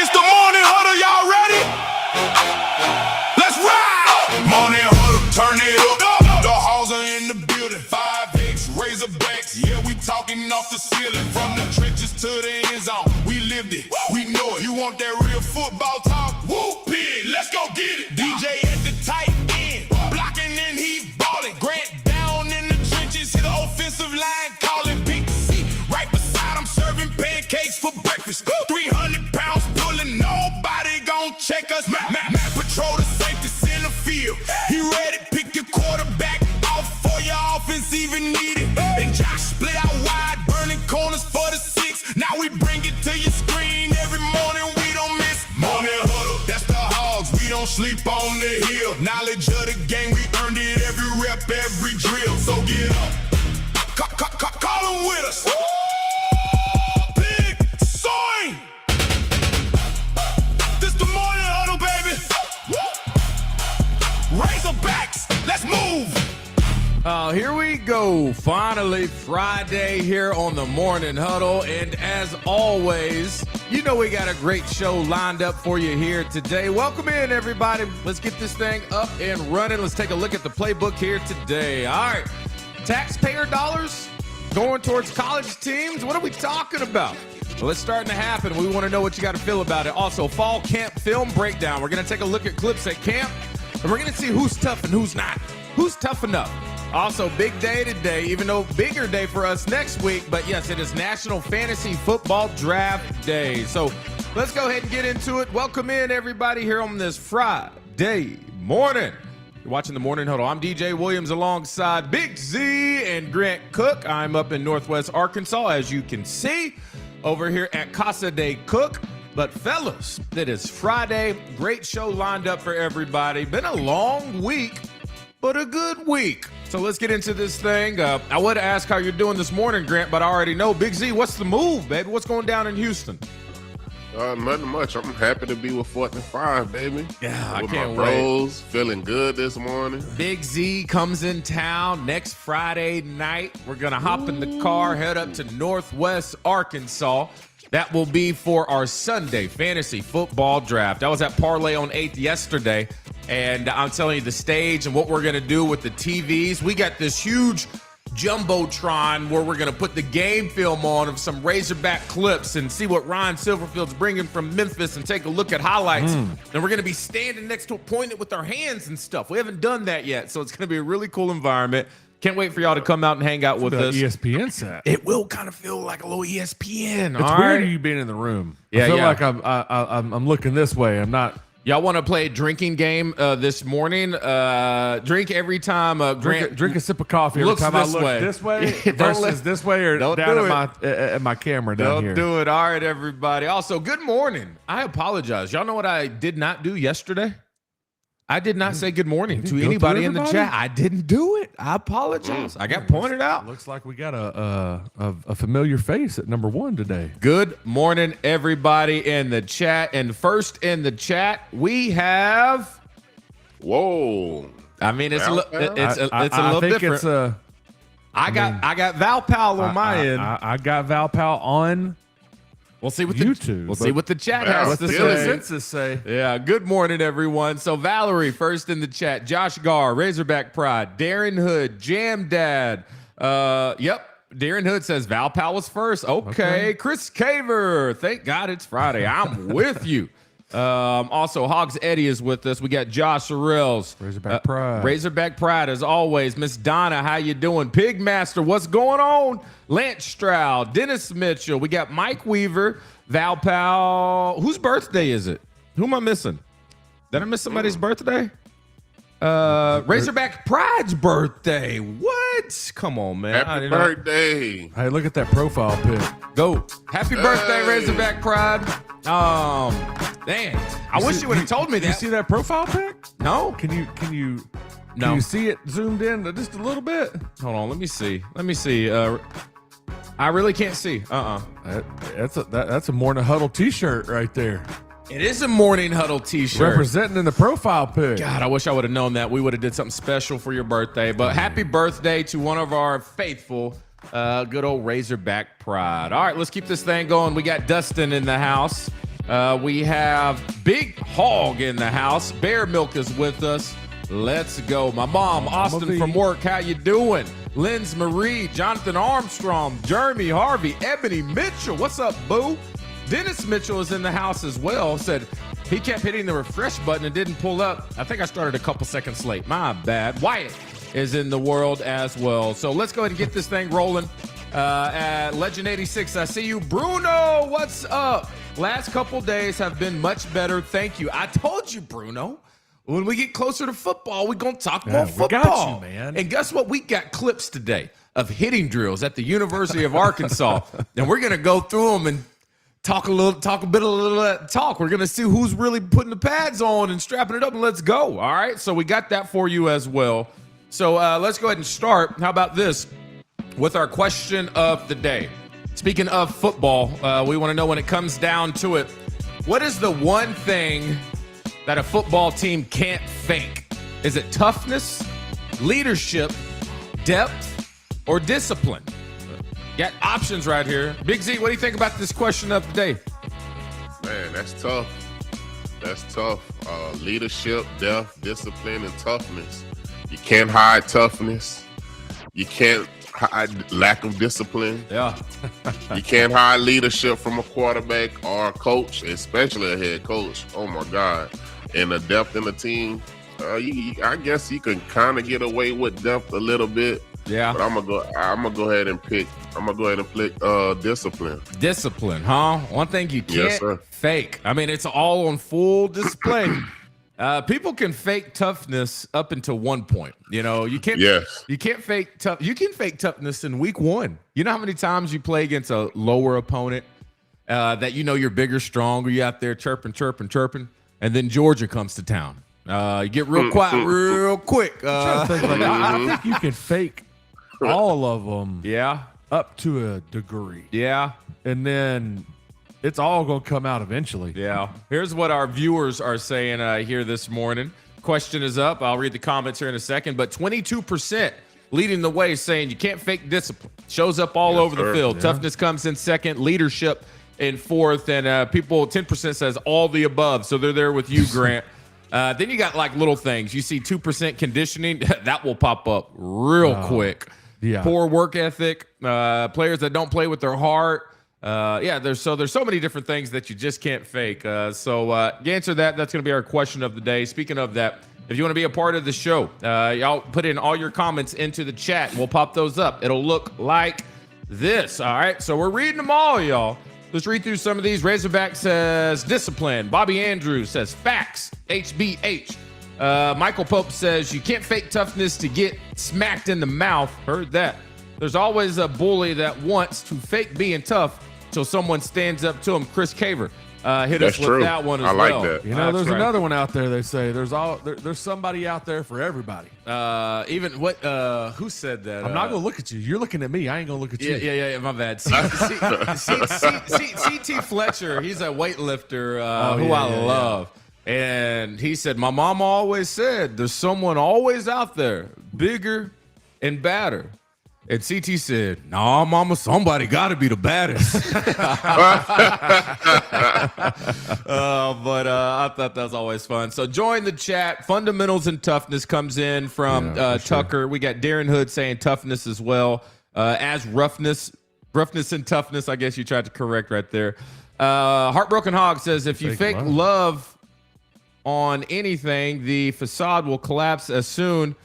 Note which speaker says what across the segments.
Speaker 1: It's the Morning Huddle, y'all ready? Let's ride! Morning Huddle, turn it up. The halls are in the building. 5X, Razorbacks, yeah, we talking off the ceiling. From the trenches to the end zone, we lived it, we know it. You want that real football talk? Whoop it, let's go get it. DJ at the tight end, blocking and he balling. Grant down in the trenches, hit the offensive line, calling Big C. Right beside him, serving pancakes for breakfast. 300 pounds pulling, nobody gon' check us. Matt patrol the safeties in the field. He ready, pick your quarterback off for your offense even needed. And Josh split out wide, burning corners for the 6. Now we bring it to your screen every morning, we don't miss. Morning Huddle, that's the Hogs, we don't sleep on the hill. Knowledge of the game, we earned it every rep, every drill. So get up, call them with us. Big swing. This the Morning Huddle, baby. Razorbacks, let's move.
Speaker 2: Here we go. Finally, Friday here on the Morning Huddle. And as always, you know we got a great show lined up for you here today. Welcome in, everybody. Let's get this thing up and running. Let's take a look at the playbook here today. All right. Taxpayer dollars going towards college teams. What are we talking about? Well, it's starting to happen. We want to know what you got to feel about it. Also, fall camp film breakdown. We're going to take a look at clips at camp, and we're going to see who's tough and who's not. Who's tough enough? Also, big day today, even though bigger day for us next week. But yes, it is National Fantasy Football Draft Day. So let's go ahead and get into it. Welcome in, everybody, here on this Friday morning. You're watching the Morning Huddle. I'm DJ Williams alongside Big Z and Grant Cook. I'm up in Northwest Arkansas, as you can see, over here at Casa de Cook. But fellas, it is Friday. Great show lined up for everybody. Been a long week, but a good week. So let's get into this thing. I would ask how you're doing this morning, Grant, but I already know. Big Z, what's the move, baby? What's going down in Houston?
Speaker 3: Nothing much. I'm happy to be with 4th and 5, baby.
Speaker 2: Yeah, I
Speaker 3: with
Speaker 2: can't
Speaker 3: my
Speaker 2: wait.
Speaker 3: bros, feeling good this morning.
Speaker 2: Big Z comes in town next Friday night. We're going to hop in the car, head up to Northwest Arkansas. That will be for our Sunday fantasy football draft. I was at Parlay on 8th yesterday, and I'm telling you the stage and what we're going to do with the TVs. We got this huge Jumbotron where we're going to put the game film on of some Razorback clips and see what Ryan Silverfield's bringing from Memphis and take a look at highlights. And we're going to be standing next to a pointed with our hands and stuff. We haven't done that yet, so it's going to be a really cool environment. Can't wait for y'all to come out and hang out with us.
Speaker 4: ESPN set.
Speaker 2: It will kind of feel like a little ESPN.
Speaker 4: It's weird you being in the room.
Speaker 2: Yeah,
Speaker 4: I feel
Speaker 2: yeah.
Speaker 4: like I'm looking this way. I'm not.
Speaker 2: Y'all want to play a drinking game this morning? Drink every time Grant
Speaker 4: Drink a sip of coffee every
Speaker 2: looks
Speaker 4: time I
Speaker 2: this
Speaker 4: look
Speaker 2: way.
Speaker 4: this way
Speaker 2: Don't
Speaker 4: versus
Speaker 2: let-
Speaker 4: this way or
Speaker 2: don't
Speaker 4: down
Speaker 2: do
Speaker 4: at my camera down here.
Speaker 2: Don't do it. All right, everybody. Also, good morning. I apologize. Y'all know what I did not do yesterday? I did not say good morning to
Speaker 4: go
Speaker 2: anybody
Speaker 4: through
Speaker 2: in the
Speaker 4: everybody?
Speaker 2: chat. I didn't do it. I apologize. I got pointed out.
Speaker 4: Looks like we got a familiar face at number 1 today.
Speaker 2: Good morning, everybody in the chat. And first in the chat, we have.
Speaker 3: Whoa.
Speaker 2: I mean, it's a little
Speaker 4: I think
Speaker 2: different.
Speaker 4: It's
Speaker 2: I got Valpal on my end.
Speaker 4: I got Valpal on
Speaker 2: We'll see what
Speaker 4: YouTube.
Speaker 2: We'll see what the chat
Speaker 3: Wow,
Speaker 2: has
Speaker 4: what
Speaker 2: to
Speaker 4: the
Speaker 2: say.
Speaker 4: census say.
Speaker 2: Yeah, good morning, everyone. So Valerie, first in the chat. Josh Garr, Razorback Pride, Darren Hood, Jam Dad. Yep, Darren Hood says Valpal was first. Okay. Chris Caver, thank God it's Friday. I'm with you. Also, Hogs Eddie is with us. We got Josh Sorrells.
Speaker 4: Razorback Pride.
Speaker 2: Razorback Pride, as always. Miss Donna, how you doing? Pigmaster, what's going on? Lance Stroud, Dennis Mitchell. We got Mike Weaver, Valpal. Whose birthday is it? Who am I missing? Did I miss somebody's birthday? Razorback Pride's birthday. What? What? Come on, man.
Speaker 3: Happy birthday.
Speaker 4: Hey, look at that profile pic.
Speaker 2: Go. Happy birthday, Razorback Pride. Man, I wish you would have told me that.
Speaker 4: You see that profile pic?
Speaker 2: No.
Speaker 4: Can you
Speaker 2: No.
Speaker 4: Can you see it zoomed in just a little bit?
Speaker 2: Hold on. Let me see. I really can't see.
Speaker 4: That's a Morning Huddle t-shirt right there.
Speaker 2: It is a Morning Huddle t-shirt.
Speaker 4: Representing in the profile pic.
Speaker 2: God, I wish I would have known that. We would have did something special for your birthday. But happy birthday to one of our faithful, good old Razorback Pride. All right, let's keep this thing going. We got Dustin in the house. We have Big Hog in the house. Bear Milk is with us. Let's go. My mom, Austin from work. How you doing? Linz Marie, Jonathan Armstrong, Jeremy Harvey, Ebony Mitchell. What's up, boo? Dennis Mitchell is in the house as well. Said he kept hitting the refresh button and didn't pull up. I think I started a couple seconds late. My bad. Wyatt is in the world as well. So let's go ahead and get this thing rolling. At Legend 86, I see you. Bruno, what's up? Last couple days have been much better. Thank you. I told you, Bruno. When we get closer to football, we're going to talk more football.
Speaker 4: We got you, man.
Speaker 2: And guess what? We got clips today of hitting drills at the University of Arkansas. And we're going to go through them and talk a bit of that talk. We're going to see who's really putting the pads on and strapping it up, and let's go. All right? So we got that for you as well. So let's go ahead and start. How about this? With our question of the day. Speaking of football, we want to know when it comes down to it, what is the one thing that a football team can't fake? Is it toughness, leadership, depth, or discipline? Got options right here. Big Z, what do you think about this question of the day?
Speaker 3: Man, that's tough. That's tough. Leadership, depth, discipline, and toughness. You can't hide toughness. You can't hide lack of discipline.
Speaker 2: Yeah.
Speaker 3: You can't hide leadership from a quarterback or a coach, especially a head coach. Oh, my God. And the depth in the team, I guess you can kind of get away with depth a little bit.
Speaker 2: Yeah.
Speaker 3: But I'm gonna go ahead and pick discipline.
Speaker 2: Discipline, huh? One thing you
Speaker 3: Yes,
Speaker 2: can't
Speaker 3: sir.
Speaker 2: fake. I mean, it's all on full display. People can fake toughness up until one point. You know, you can't.
Speaker 3: Yes.
Speaker 2: You can't fake tough. You can fake toughness in week one. You know how many times you play against a lower opponent that you know you're bigger, stronger. You out there chirping, and then Georgia comes to town. You get real quiet real quick.
Speaker 4: I think you can fake all of them.
Speaker 2: Yeah.
Speaker 4: Up to a degree.
Speaker 2: Yeah.
Speaker 4: And then it's all going to come out eventually.
Speaker 2: Yeah. Here's what our viewers are saying here this morning. Question is up. I'll read the comments here in a second. But 22% leading the way saying you can't fake discipline. Shows up all over the field. Yeah. Toughness comes in second. Leadership in fourth. And people, 10% says all the above. So they're there with you, Grant. Then you got like little things. You see 2% conditioning. That will pop up real quick.
Speaker 4: Yeah.
Speaker 2: Poor work ethic. Players that don't play with their heart. There's so many different things that you just can't fake. So to answer that, that's going to be our question of the day. Speaking of that, if you want to be a part of the show, y'all put in all your comments into the chat. We'll pop those up. It'll look like this. All right. So we're reading them all, y'all. Let's read through some of these. Razorback says discipline. Bobby Andrews says facts. HBH. Michael Pope says you can't fake toughness to get smacked in the mouth. Heard that. There's always a bully that wants to fake being tough till someone stands up to him. Chris Caver hit us with that one as well.
Speaker 3: I like that.
Speaker 4: You know, there's another one out there. They say there's somebody out there for everybody.
Speaker 2: Who said that?
Speaker 4: I'm not gonna look at you. You're looking at me. I ain't gonna look at you.
Speaker 2: Yeah. My bad. CT Fletcher. He's a weightlifter who I love. And he said, my mom always said, there's someone always out there, bigger and badder. And CT said, nah, mama, somebody got to be the baddest. But I thought that was always fun. So join the chat. Fundamentals and toughness comes in from Tucker. Sure. We got Darren Hood saying toughness as well as roughness and toughness. I guess you tried to correct right there. Heartbroken Hog says, if you fake love on anything, the facade will collapse as soon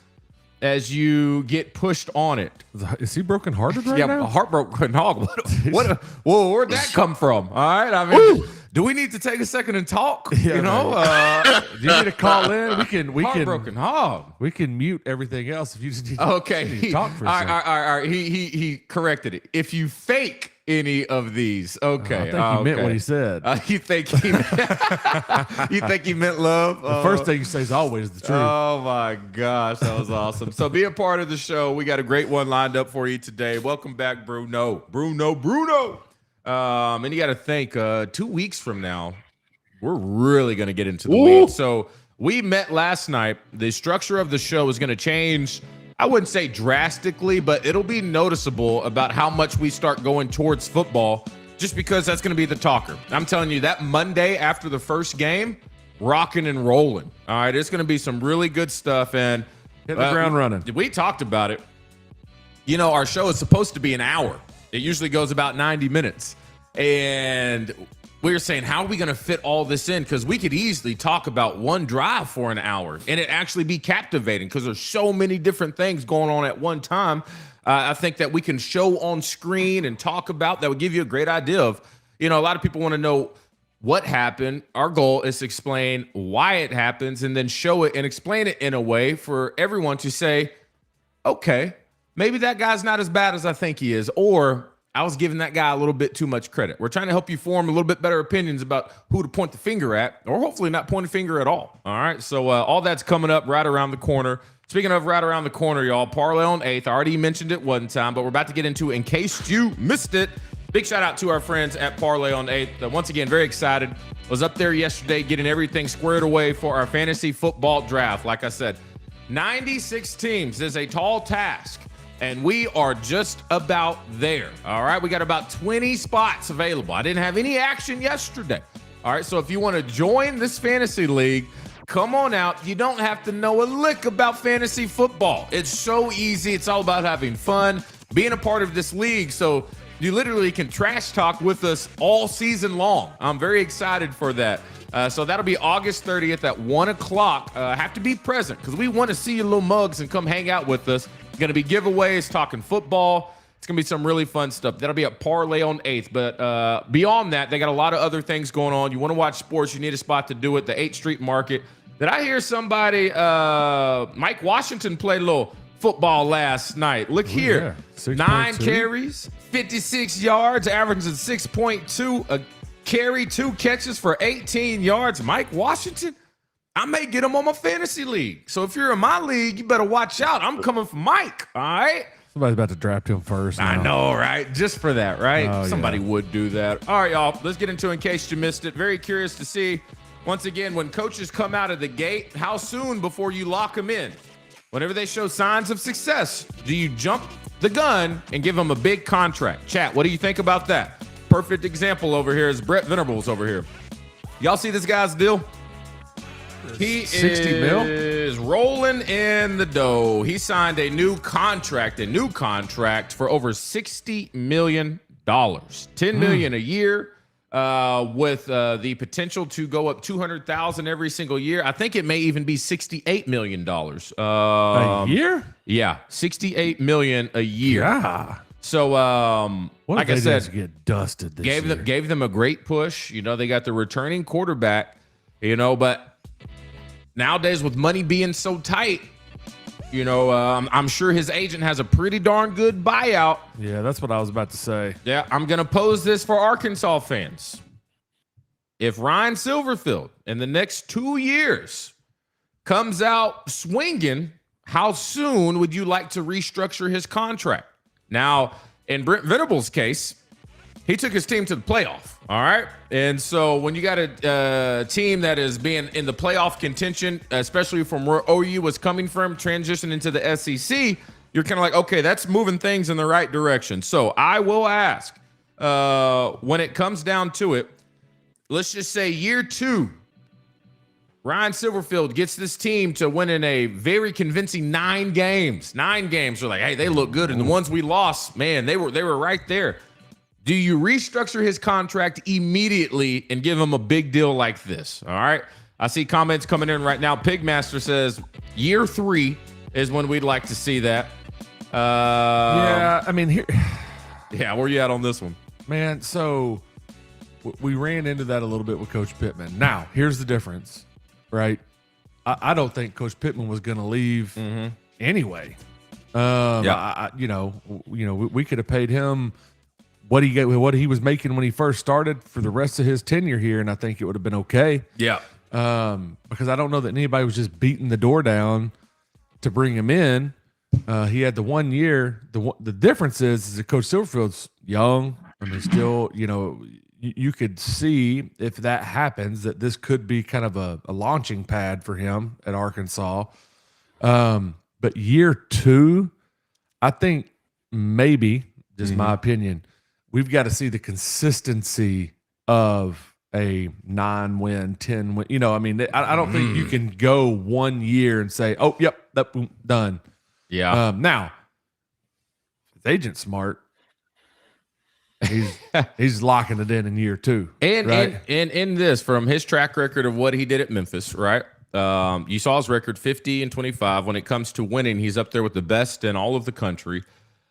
Speaker 2: as you get pushed on it.
Speaker 4: Is he broken-hearted right now?
Speaker 2: Yeah, Heartbroken Hog. Where'd that come from? All right, I mean, Do we need to take a second and talk?
Speaker 4: Yeah,
Speaker 2: you know,
Speaker 4: do you need to call in? We
Speaker 2: Heartbroken Hog.
Speaker 4: we can mute everything else if you just need to,
Speaker 2: Okay.
Speaker 4: just need to talk for a
Speaker 2: all
Speaker 4: second.
Speaker 2: right. He corrected it. If you fake any of these, okay.
Speaker 4: I think he meant what he said.
Speaker 2: You think he you think he meant love?
Speaker 4: The first thing you say is always the truth.
Speaker 2: Oh my gosh, that was awesome. So be a part of the show. We got a great one lined up for you today. Welcome back, Bruno. And you got to think 2 weeks from now, we're really going to get into the weeds. So we met last night. The structure of the show is going to change. I wouldn't say drastically, but it'll be noticeable about how much we start going towards football, just because that's going to be the talker. I'm telling you, that Monday after the first game, rocking and rolling. All right, it's going to be some really good stuff. And
Speaker 4: Hit the ground running.
Speaker 2: We talked about it. You know, our show is supposed to be an hour. It usually goes about 90 minutes. And we were saying, how are we going to fit all this in? Because we could easily talk about one drive for an hour and it actually be captivating because there's so many different things going on at one time. I think that we can show on screen and talk about that would give you a great idea of, you know, a lot of people want to know what happened. Our goal is to explain why it happens and then show it and explain it in a way for everyone to say, okay, maybe that guy's not as bad as I think he is, or I was giving that guy a little bit too much credit. We're trying to help you form a little bit better opinions about who to point the finger at, or hopefully not point a finger at all. All right, so all that's coming up right around the corner. Speaking of right around the corner, y'all, Parlay on 8th. I already mentioned it one time, but we're about to get into it in case you missed it. Big shout out to our friends at Parlay on 8th. Once again, very excited. Was up there yesterday getting everything squared away for our fantasy football draft. Like I said, 96 teams is a tall task. And we are just about there. All right, we got about 20 spots available. I didn't have any action yesterday. All right, so if you want to join this fantasy league, come on out. You don't have to know a lick about fantasy football. It's so easy. It's all about having fun, being a part of this league. So you literally can trash talk with us all season long. I'm very excited for that. So that'll be August 30th at 1 o'clock. Have to be present because we want to see your little mugs and come hang out with us. Going to be giveaways, talking football. It's going to be some really fun stuff. That'll be at Parlay on 8th. But beyond that, they got a lot of other things going on. You want to watch sports, you need a spot to do it. The 8th Street Market. Did I hear somebody, Mike Washington played a little football last night? Look here.
Speaker 4: Yeah.
Speaker 2: 9
Speaker 4: 6.2.
Speaker 2: carries, 56 yards, averaging 6.2 a carry, 2 catches for 18 yards. Mike Washington, I may get him on my fantasy league. So if you're in my league, you better watch out. I'm coming for Mike, all right?
Speaker 4: Somebody's about to draft him first.
Speaker 2: I
Speaker 4: now.
Speaker 2: know, right? Just for that, right?
Speaker 4: Oh,
Speaker 2: Somebody
Speaker 4: yeah.
Speaker 2: would do that. All right, y'all. Let's get into it in case you missed it. Very curious to see, once again, when coaches come out of the gate, how soon before you lock them in? Whenever they show signs of success, do you jump the gun and give them a big contract? Chat, what do you think about that? Perfect example over here is Brent Venables over here. Y'all see this guy's deal? He
Speaker 4: 60 mil?
Speaker 2: is rolling in the dough. He signed a new contract for over $60 million. $10 million a year, with the potential to go up $200,000 every single year. I think it may even be $68 million.
Speaker 4: A year?
Speaker 2: Yeah, $68 million a year.
Speaker 4: Yeah.
Speaker 2: So,
Speaker 4: What
Speaker 2: like
Speaker 4: if
Speaker 2: I
Speaker 4: they
Speaker 2: said,
Speaker 4: just get dusted this year?
Speaker 2: gave them a great push. You know, they got the returning quarterback, you know, but nowadays with money being so tight, you know, I'm sure his agent has a pretty darn good buyout.
Speaker 4: Yeah, that's what I was about to say.
Speaker 2: Yeah, I'm going to pose this for Arkansas fans. If Ryan Silverfield in the next 2 years comes out swinging, how soon would you like to restructure his contract? Now, in Brent Venables' case, he took his team to the playoff, all right? And so when you got a team that is being in the playoff contention, especially from where OU was coming from, transitioning into the SEC, you're kind of like, okay, that's moving things in the right direction. So I will ask, when it comes down to it, let's just say year 2, Ryan Silverfield gets this team to winning a very convincing 9 games. 9 games. We're like, hey, they look good. And the ones we lost, man, they were right there. Do you restructure his contract immediately and give him a big deal like this? All right. I see comments coming in right now. Pigmaster says year 3 is when we'd like to see that.
Speaker 4: Yeah, I mean, here,
Speaker 2: Yeah, where you at on this one?
Speaker 4: man, so we ran into that a little bit with Coach Pittman. Now, here's the difference, right? I don't think Coach Pittman was going to leave anyway. We could have paid him what he was making when he first started for the rest of his tenure here, and I think it would have been okay.
Speaker 2: Yeah.
Speaker 4: Because I don't know that anybody was just beating the door down to bring him in. He had the 1 year. The difference is that Coach Silverfield's young. I mean, still, you could see if that happens that this could be kind of a launching pad for him at Arkansas. But year 2, I think maybe, just my opinion, we've got to see the consistency of a 9-win, 10-win. I don't think you can go 1 year and say, oh, yep, done.
Speaker 2: Yeah.
Speaker 4: Now, his agent's smart. He's locking it in year 2.
Speaker 2: And
Speaker 4: right?
Speaker 2: and in this, from his track record of what he did at Memphis, right? You saw his record, 50-25. When it comes to winning, he's up there with the best in all of the country.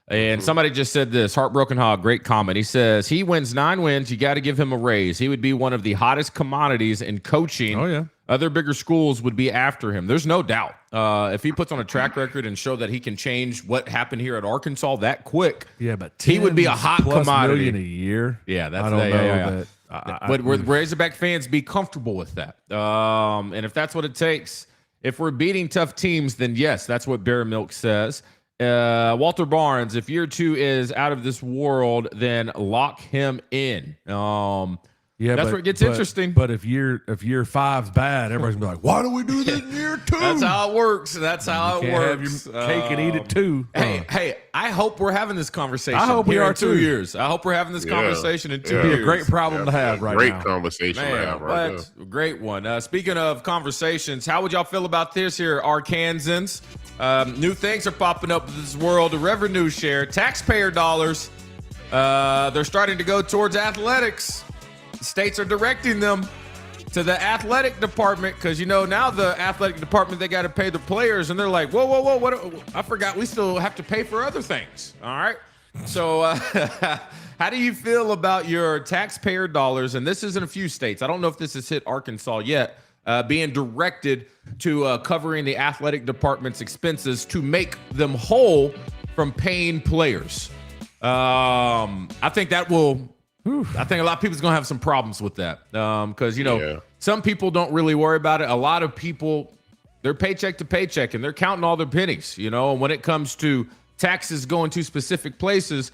Speaker 2: And somebody just said this, Heartbroken Hog, great comment. He says, he wins 9 wins. You got to give him a raise. He would be one of the hottest commodities in coaching.
Speaker 4: Oh, yeah.
Speaker 2: Other bigger schools would be after him. There's no doubt. If he puts on a track record and show that he can change what happened here at Arkansas that quick,
Speaker 4: Yeah, but
Speaker 2: he would be a hot
Speaker 4: plus
Speaker 2: commodity.
Speaker 4: $10 million a year.
Speaker 2: Yeah, that's
Speaker 4: I don't know
Speaker 2: that. But would Razorback fans be comfortable with that? And if that's what it takes, if we're beating tough teams, then yes, that's what Bear Milk says. Walter Barnes, if year 2 is out of this world, then lock him in.
Speaker 4: Yeah,
Speaker 2: that's where it gets interesting.
Speaker 4: But if year 5's bad, everybody's gonna be like, "Why do we do this in year 2?"
Speaker 2: That's how it works. That's how it
Speaker 4: Can't
Speaker 2: works.
Speaker 4: have your cake and eat it too.
Speaker 2: Hey, I hope we're having this conversation.
Speaker 4: I hope we
Speaker 2: here
Speaker 4: are
Speaker 2: in 2
Speaker 4: too.
Speaker 2: years. I hope we're having this conversation in 2
Speaker 4: It'd be
Speaker 2: years.
Speaker 4: a great problem to have right
Speaker 3: great
Speaker 4: now.
Speaker 3: Conversation to
Speaker 2: Man,
Speaker 3: have right now.
Speaker 2: but great one. Speaking of conversations, how would y'all feel about this here, Arkansans? New things are popping up in this world. The revenue share, taxpayer dollars, they're starting to go towards athletics. States are directing them to the athletic department because, now the athletic department, they got to pay the players. And they're like, whoa, what? I forgot we still have to pay for other things. All right. So how do you feel about your taxpayer dollars? And this is in a few states. I don't know if this has hit Arkansas yet, being directed to covering the athletic department's expenses to make them whole from paying players. I think that will... I think a lot of people's going to have some problems with that because, some people don't really worry about it. A lot of people, they're paycheck to paycheck and they're counting all their pennies, and when it comes to taxes going to specific places,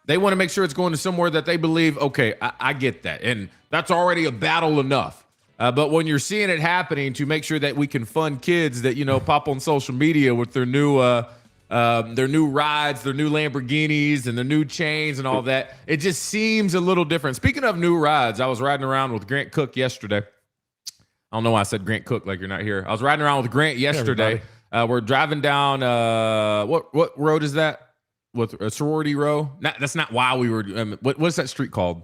Speaker 2: they want to make sure it's going to somewhere that they believe, okay, I get that. And that's already a battle enough. But when you're seeing it happening to make sure that we can fund kids that, pop on social media with their new rides, their new Lamborghinis and their new chains and all that, it just seems a little different. Speaking of new rides, I was riding around with Grant Cook yesterday. I don't know why I said Grant Cook like you're not here. I was riding around with Grant yesterday. We're driving down, what road is that? With a sorority row? That's not why we were, what's that street called?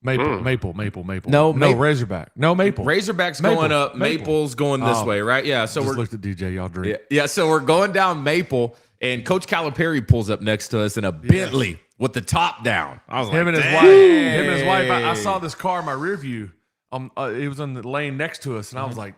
Speaker 4: Maple.
Speaker 2: No,
Speaker 4: Razorback. No, Maple.
Speaker 2: Razorback's going up. Maple's going this way, right? Yeah. So
Speaker 4: we looked at DJ. Y'all drink.
Speaker 2: Yeah. So we're going down Maple, and Coach Calipari pulls up next to us in a Bentley with the top down. I was
Speaker 4: Him
Speaker 2: like,
Speaker 4: and his wife. I saw this car in my rear view. It was on the lane next to us, and I was like,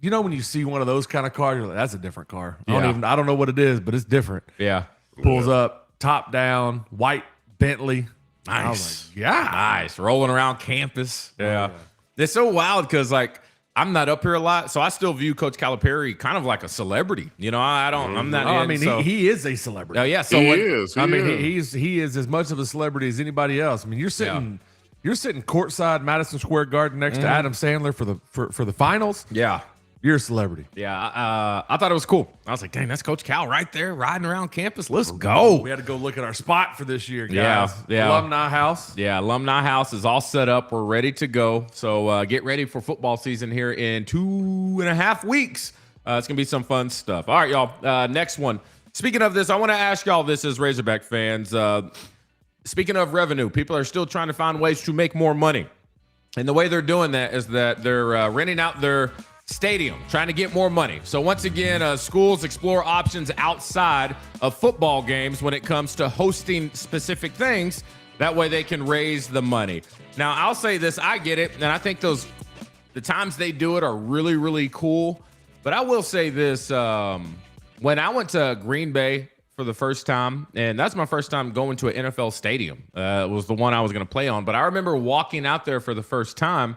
Speaker 4: when you see one of those kind of cars, you're like, that's a different car. I don't know what it is, but it's different.
Speaker 2: Yeah.
Speaker 4: Pulls up, top down, white Bentley.
Speaker 2: Nice.
Speaker 4: I was like, yeah.
Speaker 2: Nice. Rolling around campus. Yeah. It's so wild because, I'm not up here a lot, so I still view Coach Calipari kind of like a celebrity. I'm not.
Speaker 4: He is a celebrity.
Speaker 2: Oh, yeah. So
Speaker 4: he is as much of a celebrity as anybody else. I mean, you're sitting courtside Madison Square Garden next to Adam Sandler for the finals.
Speaker 2: Yeah.
Speaker 4: You're a celebrity.
Speaker 2: Yeah, I thought it was cool. I was like, dang, that's Coach Cal right there riding around campus. Let's go.
Speaker 4: We had to go look at our spot for this year, guys.
Speaker 2: Yeah.
Speaker 4: Alumni House.
Speaker 2: Yeah, Alumni House is all set up. We're ready to go. So get ready for football season here in 2.5 weeks. It's going to be some fun stuff. All right, y'all. Next one. Speaking of this, I want to ask y'all this as Razorback fans. Speaking of revenue, people are still trying to find ways to make more money. And the way they're doing that is that they're renting out their stadium, trying to get more money. So once again, schools explore options outside of football games when it comes to hosting specific things. That way they can raise the money. Now, I'll say this. I get it. And I think the times they do it are really, really cool. But I will say this. When I went to Green Bay for the first time, and that's my first time going to an NFL stadium. It was the one I was going to play on. But I remember walking out there for the first time,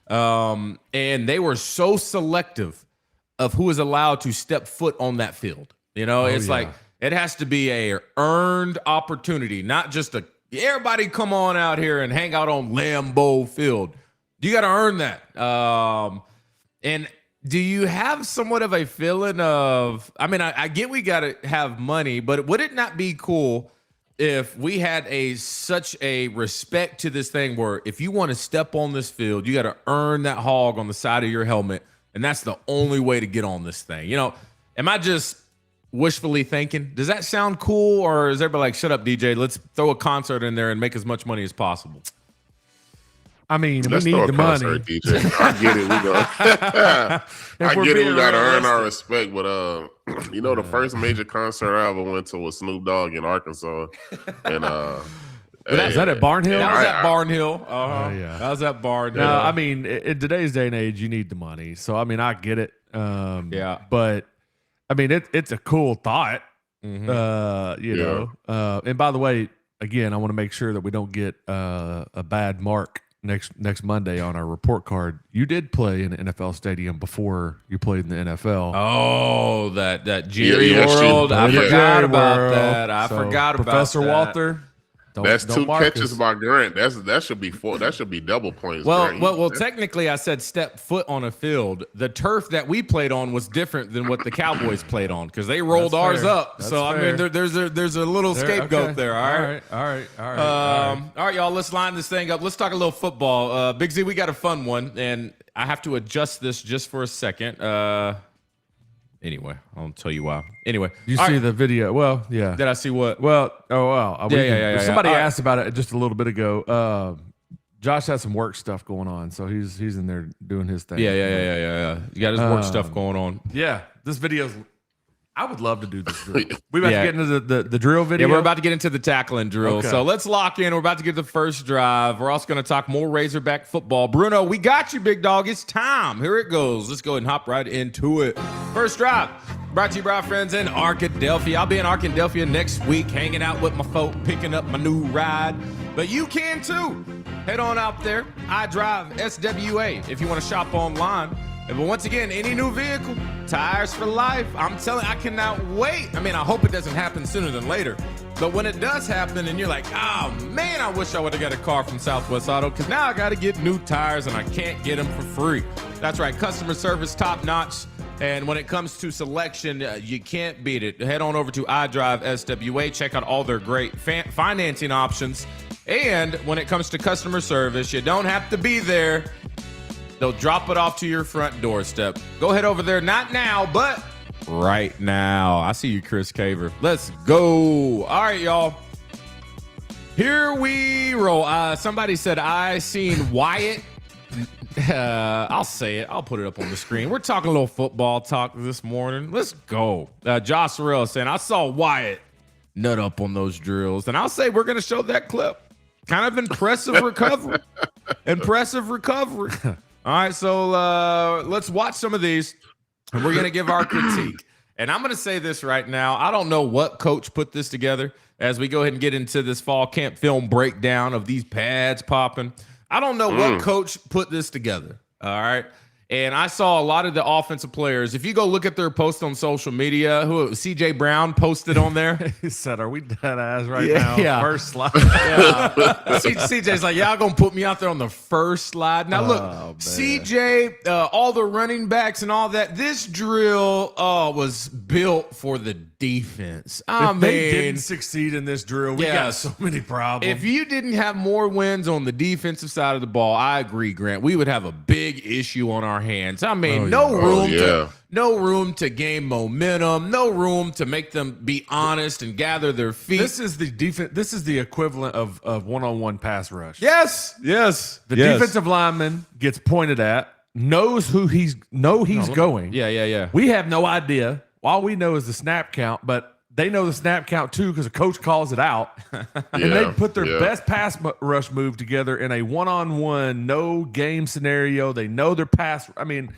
Speaker 2: and they were so selective of who is allowed to step foot on that field. It's like it has to be a earned opportunity, not just everybody come on out here and hang out on Lambeau Field. You got to earn that. And do you have somewhat of a feeling of, I get we got to have money, but would it not be cool if we had such a respect to this thing where if you want to step on this field, you got to earn that hog on the side of your helmet, and that's the only way to get on this thing? Am I just wishfully thinking? Does that sound cool, or is everybody like, shut up, DJ, let's throw a concert in there and make as much money as possible?
Speaker 4: We need the
Speaker 3: concert,
Speaker 4: money.
Speaker 3: DJ. I get it. I get it. We got to earn our respect. But, the first major concert I ever went to was Snoop Dogg in Arkansas. And
Speaker 4: is that at Barnhill?
Speaker 2: That was at Barnhill.
Speaker 4: Yeah.
Speaker 2: That was at Barnhill.
Speaker 4: No, in today's day and age, you need the money. So, I get it.
Speaker 2: Yeah.
Speaker 4: But, it's a cool thought.
Speaker 2: Mm-hmm.
Speaker 4: And by the way, again, I want to make sure that we don't get a bad mark next Monday on our report card. You did play in an NFL stadium before you played in the NFL.
Speaker 2: Oh, that Jerry World. I forgot about that. I forgot about
Speaker 4: Professor
Speaker 2: that.
Speaker 4: Walter.
Speaker 3: That's two catches by Grant. That should be four. That should be double points.
Speaker 2: Well, technically, I said step foot on a field. The turf that we played on was different than what the Cowboys played on because they rolled ours up.
Speaker 4: That's
Speaker 2: so
Speaker 4: fair.
Speaker 2: there's a little scapegoat there. All right,
Speaker 4: all right,
Speaker 2: y'all. Let's line this thing up. Let's talk a little football. Big Z, we got a fun one, and I have to adjust this just for a second. Anyway, I'll tell you why. Anyway,
Speaker 4: you see the video? Well, yeah.
Speaker 2: Did I see what?
Speaker 4: Well,
Speaker 2: Yeah.
Speaker 4: Somebody asked about it just a little bit ago. Josh has some work stuff going on, so he's in there doing his thing.
Speaker 2: Yeah. You got his work stuff going on.
Speaker 4: Yeah, this video's. I would love to do this drill. We about to get into the drill video.
Speaker 2: Yeah, we're about to get into the tackling drill.
Speaker 4: Okay.
Speaker 2: So let's lock in. We're about to get the first drive. We're also going to talk more Razorback football. Bruno, we got you, big dog. It's time. Here it goes. Let's go ahead and hop right into it. First drive brought to you by our friends in Arkadelphia. I'll be in Arkadelphia next week hanging out with my folk, picking up my new ride. But you can too. Head on out there. I drive SWA if you want to shop online. But once again, any new vehicle, tires for life. I'm telling you, I cannot wait. I hope it doesn't happen sooner than later. But when it does happen and you're like, oh, man, I wish I would have got a car from Southwest Auto because now I got to get new tires and I can't get them for free. That's right. Customer service top notch. And when it comes to selection, you can't beat it. Head on over to iDrive SWA. Check out all their great financing options. And when it comes to customer service, you don't have to be there. They'll drop it off to your front doorstep. Go head over there, not now, but right now. I see you, Chris Caver. Let's go. All right, y'all. Here we roll. Somebody said, I seen Wyatt. I'll say it. I'll put it up on the screen. We're talking a little football talk this morning. Let's go. Josh Sorrell saying, I saw Wyatt nut up on those drills. And I'll say we're going to show that clip. Kind of impressive recovery. All right, so let's watch some of these, and we're going to give our critique. And I'm going to say this right now. I don't know what coach put this together as we go ahead and get into this fall camp film breakdown of these pads popping. I don't know what coach put this together, all right? And I saw a lot of the offensive players. If you go look at their post on social media, CJ Brown posted on there.
Speaker 4: He said, are we dead ass now?
Speaker 2: Yeah.
Speaker 4: First slide.
Speaker 2: CJ's like, y'all gonna put me out there on the first slide. Now look, CJ, all the running backs and all that, this drill was built for the defense.
Speaker 4: If they didn't succeed in this drill, we got so many problems.
Speaker 2: If you didn't have more wins on the defensive side of the ball, I agree, Grant, we would have a big issue on our hands. No room to gain momentum, no room to make them be honest and gather their feet.
Speaker 4: This is the defense. This is the equivalent of one-on-one pass rush.
Speaker 2: Yes.
Speaker 4: The defensive lineman gets pointed at, knows he's going.
Speaker 2: Yeah.
Speaker 4: We have no idea. All we know is the snap count, but they know the snap count too because the coach calls it out, and they put their best pass rush move together in a one-on-one, no game scenario. They know their pass. I mean,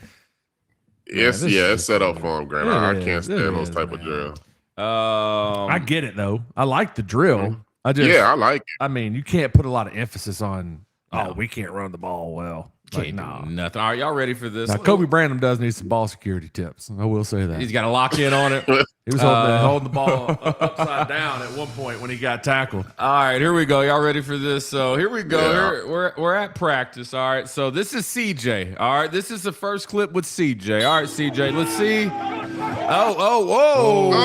Speaker 3: it's set up for them, Grant. I can't stand those type of drills.
Speaker 4: I get it though. I like the drill. I
Speaker 3: like it.
Speaker 4: I mean, you can't put a lot of emphasis on. Oh, we can't run the ball well.
Speaker 2: Can't do nothing. All right, y'all ready for this?
Speaker 4: Now, Kobe Branham does need some ball security tips. I will say that.
Speaker 2: He's got to lock in on it.
Speaker 4: He was holding the ball upside down at one point when he got tackled.
Speaker 2: All right, here we go. Y'all ready for this? So here we go. Yeah. We're at practice. All right, so this is CJ. All right, this is the first clip with CJ. All right, CJ, let's see. Oh,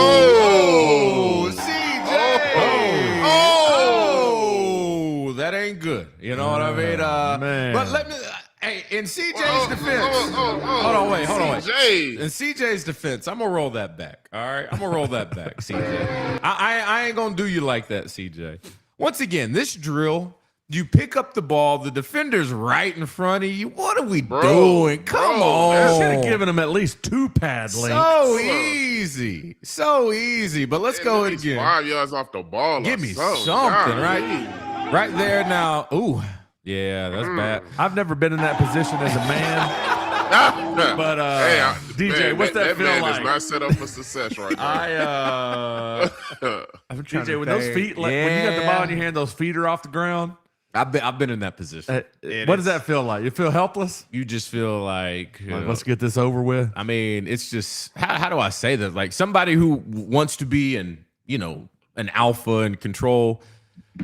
Speaker 2: CJ. Oh, that ain't good. You know what I mean?
Speaker 4: Man.
Speaker 2: But let me. Hey, in CJ's defense, hold on, wait. In CJ's defense, I'm gonna roll that back. All right, I'm gonna roll that back, CJ. I ain't gonna do you like that, CJ. Once again, this drill, you pick up the ball, the defender's right in front of you. What are we doing? Come on,
Speaker 4: should have given him at least 2 pad lengths.
Speaker 2: So easy. But let's go again.
Speaker 3: 5 yards off the ball.
Speaker 2: Give me something, right there now. Ooh. Yeah, that's bad.
Speaker 4: I've never been in that position as a man. But DJ, what's that feel
Speaker 3: like?
Speaker 4: That man
Speaker 3: is not set up for success right now.
Speaker 4: DJ, with those feet, when you got the ball in your hand, those feet are off the ground.
Speaker 2: I've been in that position.
Speaker 4: What does that feel like? You feel helpless?
Speaker 2: You just feel like
Speaker 4: let's get this over with.
Speaker 2: I mean, it's just how do I say that? Like somebody who wants to be an alpha and control.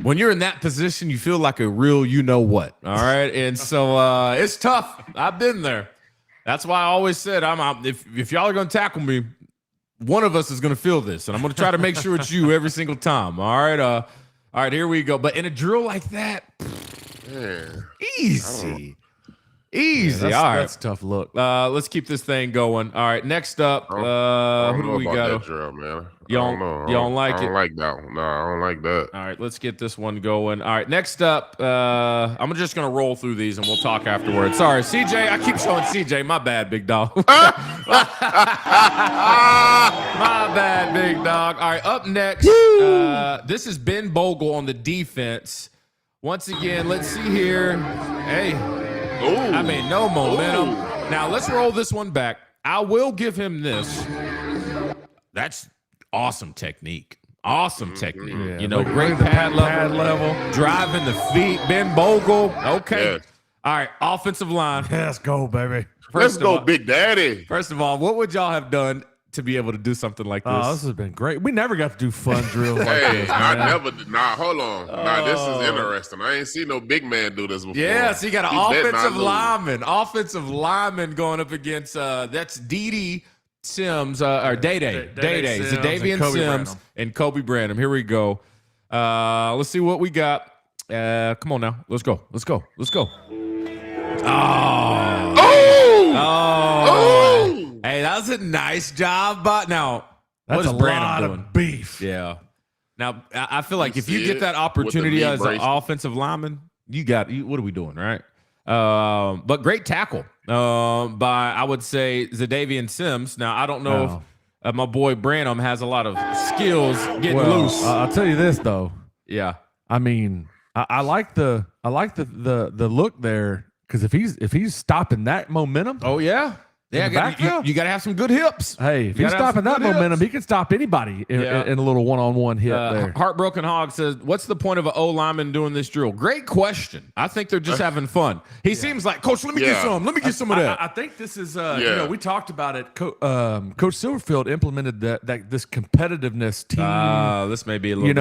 Speaker 2: When you're in that position, you feel like a real you-know-what, all right? And so it's tough. I've been there. That's why I always said, if y'all are going to tackle me, one of us is going to feel this, and I'm going to try to make sure it's you every single time, all right? All right, here we go. But in a drill like that, easy. Easy.
Speaker 4: Yeah,
Speaker 2: all right.
Speaker 4: That's a tough look.
Speaker 2: Let's keep this thing going. All right, next up, who do we got?
Speaker 3: That drill, man.
Speaker 2: You don't like it?
Speaker 3: I don't like that one. No, I don't like that.
Speaker 2: All right, let's get this one going. All right, next up, I'm just going to roll through these and we'll talk afterwards. Sorry, CJ. I keep showing CJ. My bad, big dog. My bad, big dog. All right, up next, this is Ben Bogle on the defense. Once again, let's see here. Hey.
Speaker 3: Ooh.
Speaker 2: I mean, no momentum. Ooh. Now, let's roll this one back. I will give him this. That's awesome technique. Awesome technique. Yeah, great pad level. Driving the feet. Ben Bogle. Okay.
Speaker 3: Yes.
Speaker 2: All right, offensive line.
Speaker 4: Let's go, baby.
Speaker 3: Let's go, Big Daddy.
Speaker 2: First of all, what would y'all have done to be able to do something like this?
Speaker 4: Oh, this has been great. We never got to do fun drills like this.
Speaker 3: I never did. Nah, hold on. Nah, this is interesting. I ain't seen no big man do this before.
Speaker 2: Yeah, so you got an offensive lineman. Offensive lineman going up against, that's Dede Sims, or Day-Day. Day-Day. Zadavian Sims and Kobe Branham. Here we go. Let's see what we got. Come on now. Let's go. Oh. Hey, that was a nice job, but now
Speaker 4: that's
Speaker 2: what is Brandon doing?
Speaker 4: Of beef.
Speaker 2: Yeah. Now I feel like if you get that opportunity as an offensive lineman, you what are we doing, right? But great tackle by I would say Zadavian Sims. Now I don't know if my boy Branham has a lot of skills getting loose.
Speaker 4: I'll tell you this though.
Speaker 2: Yeah.
Speaker 4: I mean, I like the look there because if he's stopping that momentum.
Speaker 2: Oh yeah. Yeah, you got to have some good hips.
Speaker 4: Hey, if he's stopping that momentum, he can stop anybody in a little one-on-one hit there.
Speaker 2: Heartbroken Hog says, what's the point of an O-lineman doing this drill? Great question. I think they're just having fun. He seems like, Coach, let me get some. Let me get some of that.
Speaker 4: I think this is, we talked about it. Coach Silverfield implemented this competitiveness team.
Speaker 2: This may be a little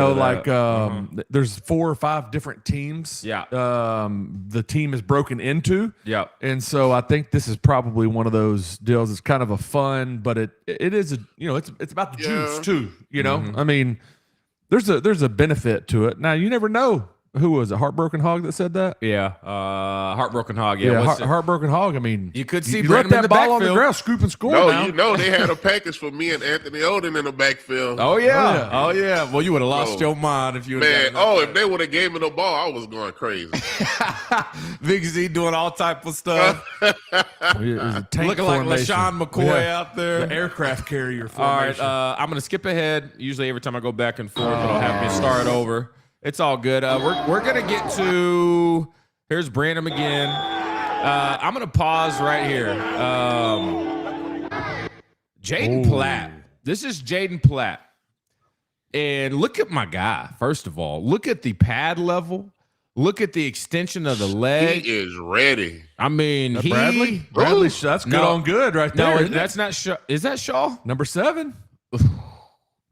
Speaker 2: bit
Speaker 4: there's 4 or 5 different teams.
Speaker 2: Yeah.
Speaker 4: The team is broken into.
Speaker 2: Yeah.
Speaker 4: And so I think this is probably one of those deals. It's kind of a fun, but it is it's about the juice too. I mean, there's a benefit to it. Now you never know Who was it? Heartbroken Hog that said that?
Speaker 2: Yeah, Heartbroken Hog. Yeah,
Speaker 4: Heartbroken Hog. I mean,
Speaker 2: you could see
Speaker 4: you
Speaker 2: Brandon
Speaker 4: let
Speaker 2: in
Speaker 4: that
Speaker 2: the
Speaker 4: ball on the
Speaker 2: backfield.
Speaker 4: ground, scoop and score.
Speaker 3: No,
Speaker 4: now.
Speaker 3: you know they had a package for me and Anthony Odin in the backfield.
Speaker 2: Oh yeah. Well, you would have lost
Speaker 3: No.
Speaker 2: your mind if you would
Speaker 3: Man, if they would have gave me the ball, I was going crazy.
Speaker 2: Big Z doing all type of stuff,
Speaker 4: It was a tank
Speaker 2: looking like
Speaker 4: formation.
Speaker 2: LaShawn McCoy
Speaker 4: Yeah.
Speaker 2: out there.
Speaker 4: The aircraft carrier
Speaker 2: All right,
Speaker 4: formation.
Speaker 2: I'm going to skip ahead. Usually every time I go back and forth, it'll have me start over. It's all good. We're going to get to – here's Brandon again. I'm going to pause right here. Jaden Platt. This is Jaden Platt. And look at my guy, first of all. Look at the pad level. Look at the extension of the leg.
Speaker 3: He is ready.
Speaker 2: I mean,
Speaker 4: Bradley, that's good
Speaker 2: No.
Speaker 4: on good right there.
Speaker 2: No,
Speaker 4: isn't it?
Speaker 2: that's not Shaw. Is that Shaw?
Speaker 4: number 7.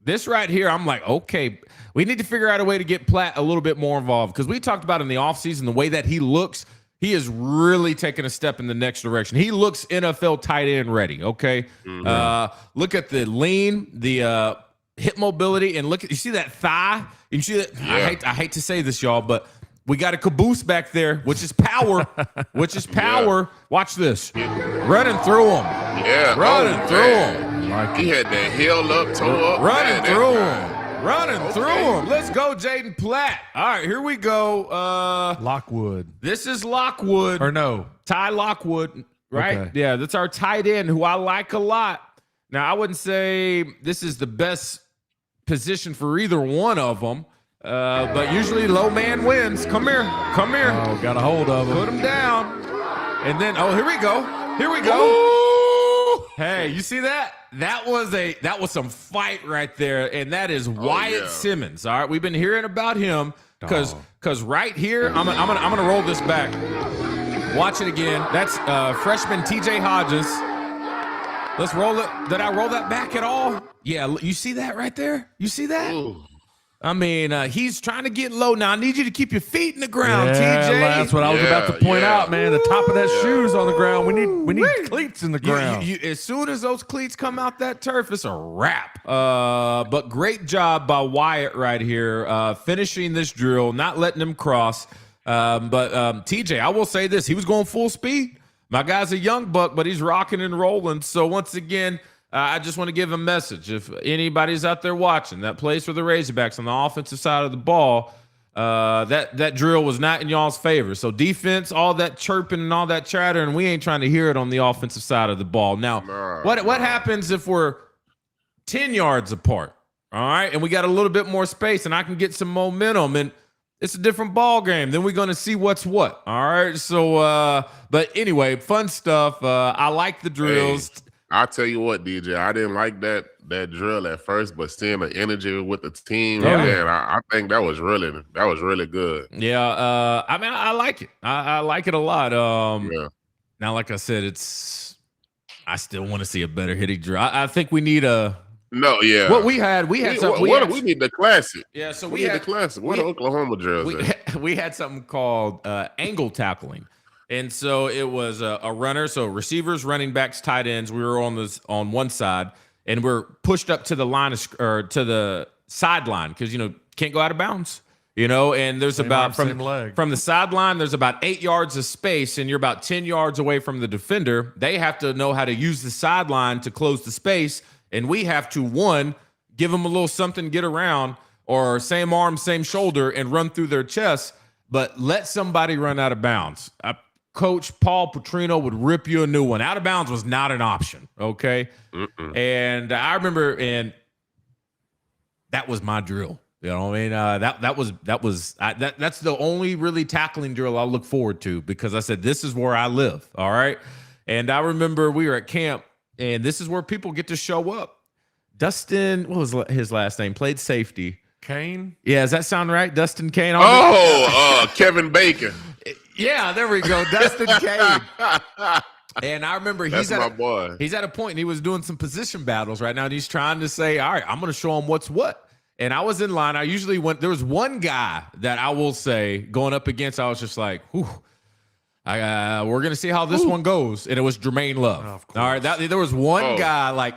Speaker 2: This right here, I'm like, okay, we need to figure out a way to get Platt a little bit more involved because we talked about in the offseason the way that he looks. He is really taking a step in the next direction. He looks NFL tight end ready. Okay, look at the lean, the hip mobility, and look at you see that thigh. You see that?
Speaker 3: Yeah.
Speaker 2: I hate to say this, y'all, but we got a caboose back there, which is power.
Speaker 3: Yeah.
Speaker 2: Watch this, running through him.
Speaker 3: Yeah.
Speaker 2: Running through
Speaker 3: man.
Speaker 2: him.
Speaker 3: He had that heel up, toe up.
Speaker 2: Running
Speaker 3: man,
Speaker 2: through
Speaker 3: that
Speaker 2: him. Running through him. Let's go, Jaden Platt. All right, here we go.
Speaker 4: Lockwood.
Speaker 2: This is Lockwood.
Speaker 4: Or no.
Speaker 2: Ty Lockwood, right?
Speaker 4: Okay.
Speaker 2: Yeah, that's our tight end who I like a lot. Now, I wouldn't say this is the best position for either one of them, but usually low man wins. Come here. Come here.
Speaker 4: Oh, got a hold of him.
Speaker 2: Put him down. And then, here we go. Here we go.
Speaker 3: Ooh.
Speaker 2: Hey, you see that? That was some fight right there, and that is Wyatt
Speaker 3: yeah.
Speaker 2: Simmons. All right, we've been hearing about him because right here, I'm gonna roll this back. Watch it again. That's freshman TJ Hodges. Let's roll it. Did I roll that back at all? Yeah, you see that right there? You see that?
Speaker 3: Ooh.
Speaker 2: I mean, he's trying to get low now. I need you to keep your feet in the ground,
Speaker 4: Yeah,
Speaker 2: TJ.
Speaker 4: that's what I was about to point out, man. The top of that shoe's on the ground. We need cleats in the ground.
Speaker 2: As soon as those cleats come out that turf, it's a wrap. But great job by Wyatt right here, finishing this drill, not letting him cross. But TJ, I will say this: he was going full speed. My guy's a young buck, but he's rocking and rolling. So once again, I just want to give a message. If anybody's out there watching that plays for the Razorbacks on the offensive side of the ball, that drill was not in y'all's favor. So defense, all that chirping and all that chatter, and we ain't trying to hear it on the offensive side of the ball. Now, what happens if we're 10 yards apart? All right, and we got a little bit more space, and I can get some momentum, and it's a different ball game. Then we're going to see what's what. All right, so but anyway, fun stuff. I like the drills.
Speaker 3: Hey, I'll tell you what, DJ, I didn't like that drill at first, but seeing the energy with the team, man, I think that was really good.
Speaker 2: Yeah, I mean, I like it. I like it a lot.
Speaker 3: Yeah.
Speaker 2: Now, like I said, I still want to see a better hitting drill. I think we need a.
Speaker 3: No, yeah.
Speaker 2: What we had something.
Speaker 3: We need the classic.
Speaker 2: Yeah, so
Speaker 3: we need the classic. What Oklahoma drills?
Speaker 2: We had something called angle tackling. And so it was a runner, so receivers, running backs, tight ends. We were on one side, and we're pushed up to the line or to the sideline because can't go out of bounds. And there's about from the sideline, there's about 8 yards of space, and you're about 10 yards away from the defender. They have to know how to use the sideline to close the space, and we have to give them a little something to get around, or same arm, same shoulder, and run through their chest, but let somebody run out of bounds. Coach Paul Petrino would rip you a new one. Out of bounds was not an option, okay? And I remember, and that was my drill. You know what I mean? That's the only really tackling drill I look forward to because I said, this is where I live, all right? And I remember we were at camp, and this is where people get to show up. Dustin, what was his last name? Played safety.
Speaker 4: Kane?
Speaker 2: Yeah, does that sound right? Dustin Kane?
Speaker 3: Kevin Bacon.
Speaker 2: Yeah, there we go. Dustin Kane. And I remember he's at a point, and he was doing some position battles right now, and he's trying to say, all right, I'm going to show him what's what. And I was in line. I usually there was one guy that I will say going up against, I was just like, whew, we're going to see how this one goes. And it was Jermaine Love. All right, there was one guy, like,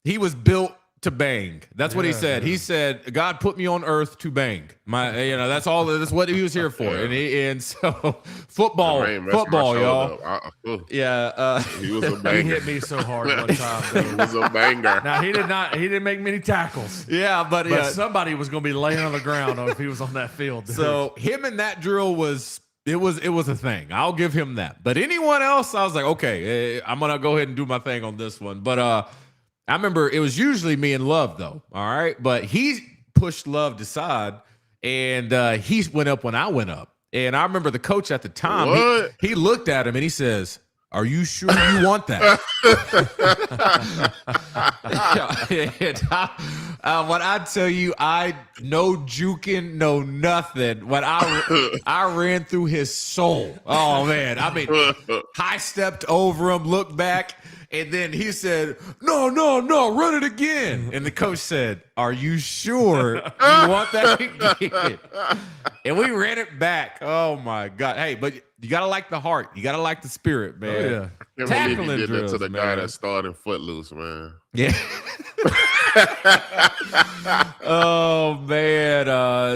Speaker 2: he was built to bang. That's what he said. He said, God put me on earth to bang. That's all. That's what he was here for. And so football, y'all.
Speaker 3: He was a banger.
Speaker 4: He hit me so hard one time. Dude.
Speaker 3: He was a banger.
Speaker 4: Now he didn't make many tackles.
Speaker 2: Yeah, but
Speaker 4: somebody was going to be laying on the ground if he was on that field. Dude.
Speaker 2: So him and that drill was a thing. I'll give him that. But anyone else, I was like, okay, I'm gonna go ahead and do my thing on this one. But I remember it was usually me and Love though. All right, but he pushed Love aside, and he went up when I went up. And I remember the coach at the time. He looked at him and he says, "Are you sure you want that?" When I tell you, I no juking, no nothing. When I ran through his soul. Oh man, I mean, high stepped over him, looked back, and then he said, "No, run it again." And the coach said, "Are you sure you want that again?" And we ran it back. Oh my God! Hey, but you gotta like the heart. You gotta like the spirit, man.
Speaker 3: Oh, yeah. Tackling did drills, that to the guy that started Footloose, man.
Speaker 2: Yeah. Oh man,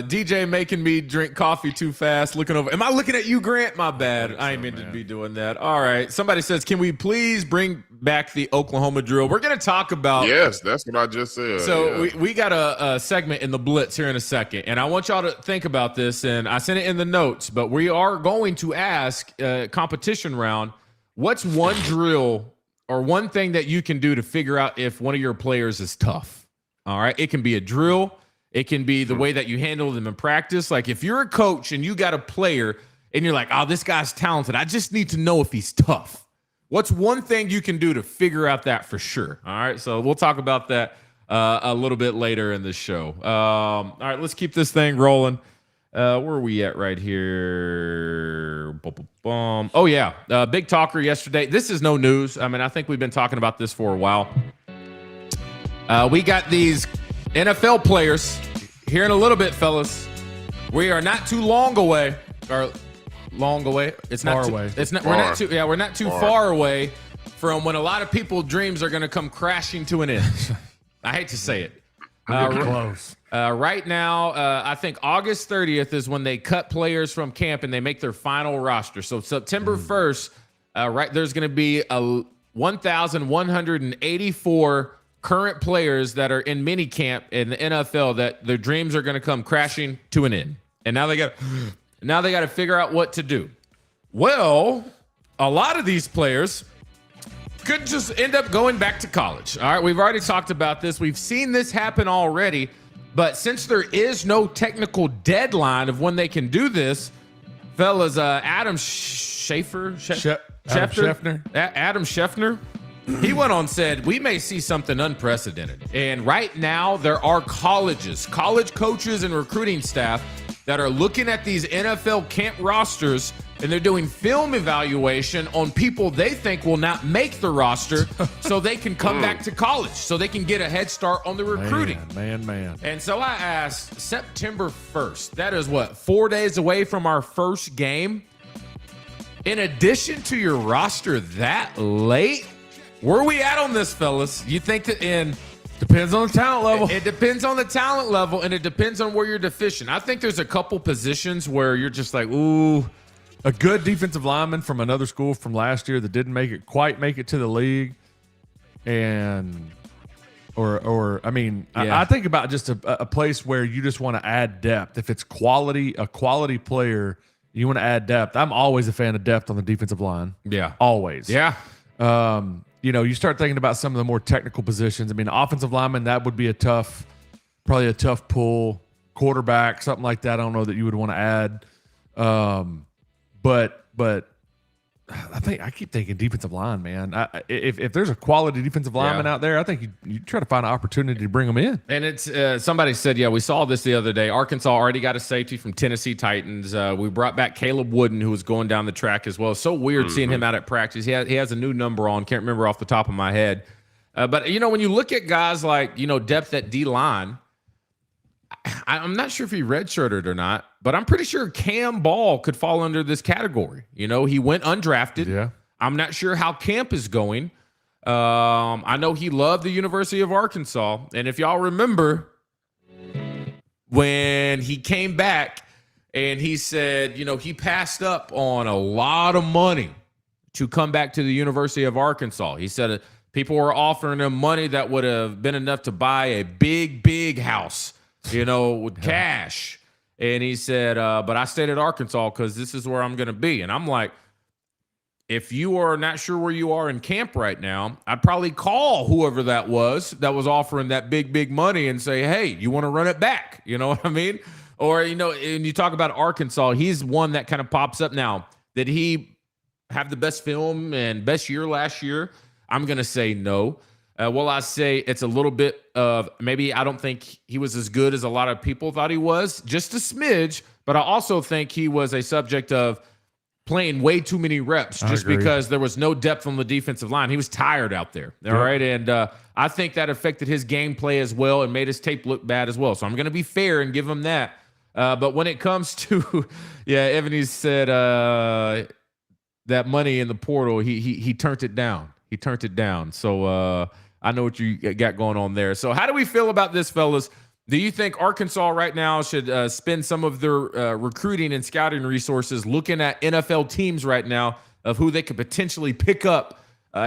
Speaker 2: DJ making me drink coffee too fast. Looking over. Am I looking at you, Grant? My bad. I ain't meant to be doing that. All right. Somebody says, can we please bring back the Oklahoma drill? We're gonna talk about.
Speaker 3: Yes, that's what I just said.
Speaker 2: So we got a segment in the Blitz here in a second, and I want y'all to think about this. And I sent it in the notes, but we are going to ask competition round. What's one drill or one thing that you can do to figure out if one of your players is tough? All right. It can be a drill. It can be the way that you handle them in practice. Like if you're a coach and you got a player and you're like, oh, this guy's talented, I just need to know if he's tough. What's one thing you can do to figure out that for sure? All right. So we'll talk about that a little bit later in the show. All right. Let's keep this thing rolling. Where are we at right here? Oh, yeah. Big talker yesterday. This is no news. I mean, I think we've been talking about this for a while. We got these NFL players here in a little bit, fellas. We are not too long away. Or long away. It's not
Speaker 4: far
Speaker 2: too,
Speaker 4: away.
Speaker 2: It's not.
Speaker 3: Far.
Speaker 2: We're not too. Yeah, we're not too far away from when a lot of people's dreams are going to come crashing to an end. I hate to say it.
Speaker 4: Close.
Speaker 2: Right now, I think August 30th is when they cut players from camp and they make their final roster. So September 1st, there's going to be 1,184 current players that are in mini camp in the NFL that their dreams are going to come crashing to an end. And now they got to figure out what to do. Well, a lot of these players could just end up going back to college. All right, we've already talked about this. We've seen this happen already. But since there is no technical deadline of when they can do this, fellas, Adam Schefter, he went on and said, we may see something unprecedented. And right now, there are college coaches and recruiting staff that are looking at these NFL camp rosters, and they're doing film evaluation on people they think will not make the roster so they can come back to college, so they can get a head start on the recruiting.
Speaker 4: Man.
Speaker 2: And so I asked, September 1st, that is what, 4 days away from our first game? In addition to your roster that late? Where are we at on this, fellas? You think that
Speaker 4: depends on the talent level.
Speaker 2: It depends on the talent level, and it depends on where you're deficient. I think there's a couple positions where you're just like, ooh.
Speaker 4: A good defensive lineman from another school from last year that didn't quite make it to the league. I think about just a place where you just want to add depth. If it's a quality player, you want to add depth. I'm always a fan of depth on the defensive line.
Speaker 2: Yeah.
Speaker 4: Always.
Speaker 2: Yeah.
Speaker 4: You start thinking about some of the more technical positions. I mean, offensive lineman, that would be probably a tough pull. Quarterback, something like that. I don't know that you would want to add. But I keep thinking defensive line, man. If there's a quality defensive lineman out there, I think you try to find an opportunity to bring them in.
Speaker 2: And it's somebody said, we saw this the other day. Arkansas already got a safety from Tennessee Titans. We brought back Caleb Wooden, who was going down the track as well. It's so weird seeing him out at practice. He has a new number on. Can't remember off the top of my head. But when you look at guys like depth at D-line, I'm not sure if he redshirted or not, but I'm pretty sure Cam Ball could fall under this category. He went undrafted.
Speaker 4: Yeah.
Speaker 2: I'm not sure how camp is going. I know he loved the University of Arkansas. And if y'all remember, when he came back and he said, you know, he passed up on a lot of money to come back to the University of Arkansas. He said people were offering him money that would have been enough to buy a big house, you know, with cash. And he said, but I stayed at Arkansas because this is where I'm going to be. And I'm like, if you are not sure where you are in camp right now, I'd probably call whoever that was offering that big money and say, hey, you want to run it back? You know what I mean? Or, you know, and you talk about Arkansas, he's one that kind of pops up now. Did he have the best film and best year last year? I'm going to say no. Well, I say it's a little bit of maybe I don't think he was as good as a lot of people thought he was, just a smidge. But I also think he was a subject of playing way too many reps just because there was no depth on the defensive line. He was tired out there. All right. And I think that affected his gameplay as well and made his tape look bad as well. So I'm going to be fair and give him that. But when it comes to, Ebony said that money in the portal, he turned it down. He turned it down. So I know what you got going on there. So how do we feel about this, fellas? Do you think Arkansas right now should spend some of their recruiting and scouting resources looking at NFL teams right now of who they could potentially pick up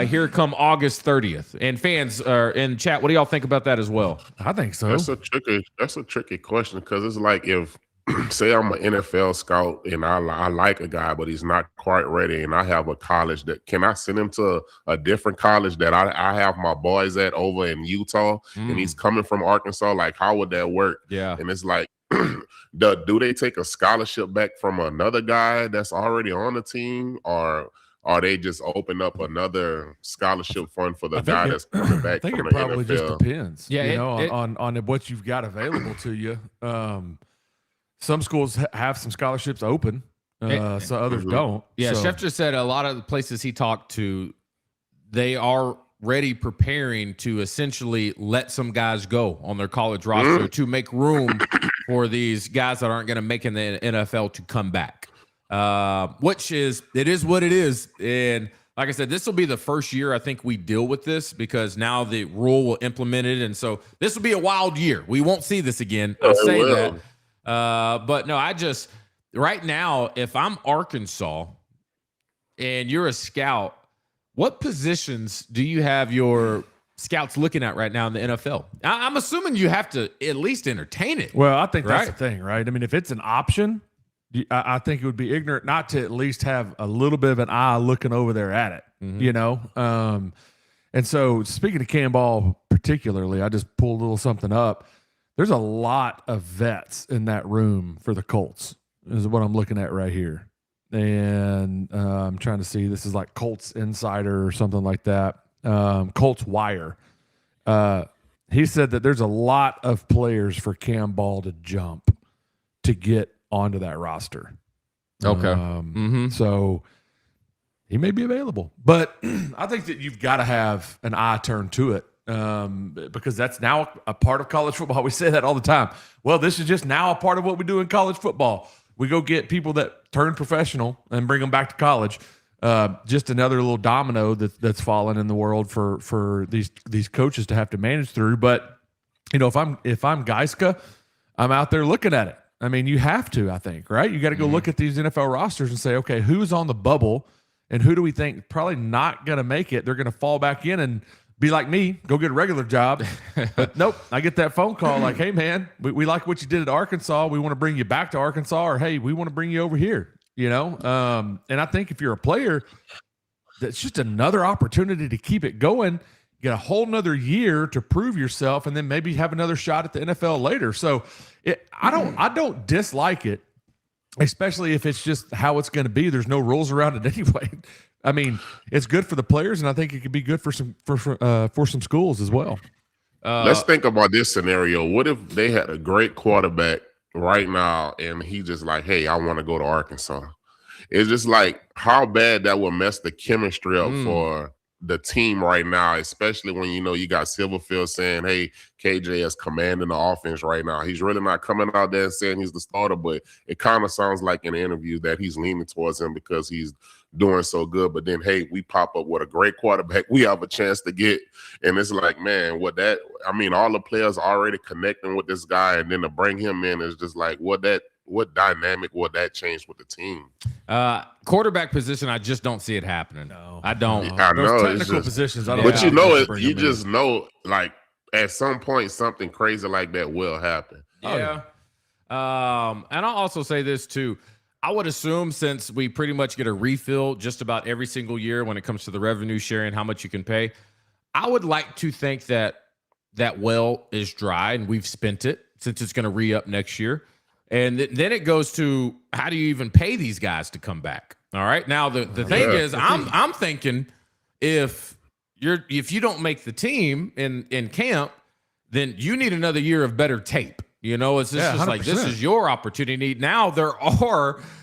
Speaker 2: here come August 30th? And fans in chat, what do y'all think about that as well?
Speaker 4: I think so.
Speaker 3: That's a tricky question because it's like if say I'm an NFL scout and I like a guy, but he's not quite ready, and I have a college that can I send him to a different college that I have my boys at over in Utah, and he's coming from Arkansas? Like, how would that work?
Speaker 2: Yeah,
Speaker 3: and it's like, do they take a scholarship back from another guy that's already on the team, or are they just open up another scholarship fund for the guy that's coming back?
Speaker 4: I think
Speaker 3: from
Speaker 4: it
Speaker 3: the
Speaker 4: probably
Speaker 3: NFL?
Speaker 4: just depends.
Speaker 2: Yeah,
Speaker 4: on what you've got available to you. Some schools have some scholarships open, so others don't.
Speaker 2: Yeah,
Speaker 4: so.
Speaker 2: Chef just said a lot of the places he talked to, they are already preparing to essentially let some guys go on their college roster to make room for these guys that aren't going to make in the NFL to come back, which is what it is. And like I said, this will be the first year I think we deal with this because now the rule will implement it. And so this will be a wild year. We won't see this again. I'll say that. But no, right now, if I'm Arkansas and you're a scout, what positions do you have your scouts looking at right now in the NFL? I'm assuming you have to at least entertain it.
Speaker 4: Well, I think that's the thing, right? I mean, if it's an option, I think it would be ignorant not to at least have a little bit of an eye looking over there at it, you know? And so speaking of Cam Ball particularly, I just pulled a little something up. There's a lot of vets in that room for the Colts, is what I'm looking at right here. And I'm trying to see, this is like Colts Insider or something like that. Colts Wire. He said that there's a lot of players for Cam Ball to jump to get onto that roster.
Speaker 2: Okay.
Speaker 4: So he may be available. But I think that you've got to have an eye turned to it. Because that's now a part of college football. We say that all the time. Well, this is just now a part of what we do in college football. We go get people that turn professional and bring them back to college. Just another little domino that's fallen in the world for these coaches to have to manage through. But you know, if I'm Geiska, I'm out there looking at it. I mean, you have to, I think, right? You got to go look at these NFL rosters and say, okay, who's on the bubble and who do we think probably not going to make it? They're going to fall back in and be like me, go get a regular job. But nope, I get that phone call like, hey, man, we like what you did at Arkansas. We want to bring you back to Arkansas, or hey, we want to bring you over here, you know? And I think if you're a player, that's just another opportunity to keep it going. You get a whole nother year to prove yourself and then maybe have another shot at the NFL later. So I don't dislike it, especially if it's just how it's going to be. There's no rules around it anyway. I mean, it's good for the players, and I think it could be good for some schools as well.
Speaker 3: Let's think about this scenario. What if they had a great quarterback right now, and he just like, hey, I want to go to Arkansas? It's just like how bad that would mess the chemistry up for the team right now, especially when you know you got Silverfield saying, hey, KJ is commanding the offense right now. He's really not coming out there and saying he's the starter, but it kind of sounds like in the interview that he's leaning towards him because he's doing so good. But then, hey, we pop up with a great quarterback we have a chance to get. And it's like, man, all the players are already connecting with this guy. And then to bring him in is just like, what dynamic will that change with the team?
Speaker 2: Quarterback position, I just don't see it happening. No, I don't.
Speaker 3: I know.
Speaker 4: Those technical positions, I don't
Speaker 3: but
Speaker 4: know.
Speaker 3: know, like, at some point, something crazy like that will happen.
Speaker 2: Yeah. And I'll also say this too. I would assume, since we pretty much get a refill just about every single year when it comes to the revenue sharing, how much you can pay, I would like to think that well is dry and we've spent it, since it's going to re-up next year. And then it goes to, how do you even pay these guys to come back? All right. Now the thing is, I'm thinking if you don't make the team in camp, then you need another year of better tape. It's just like, this is your opportunity. Now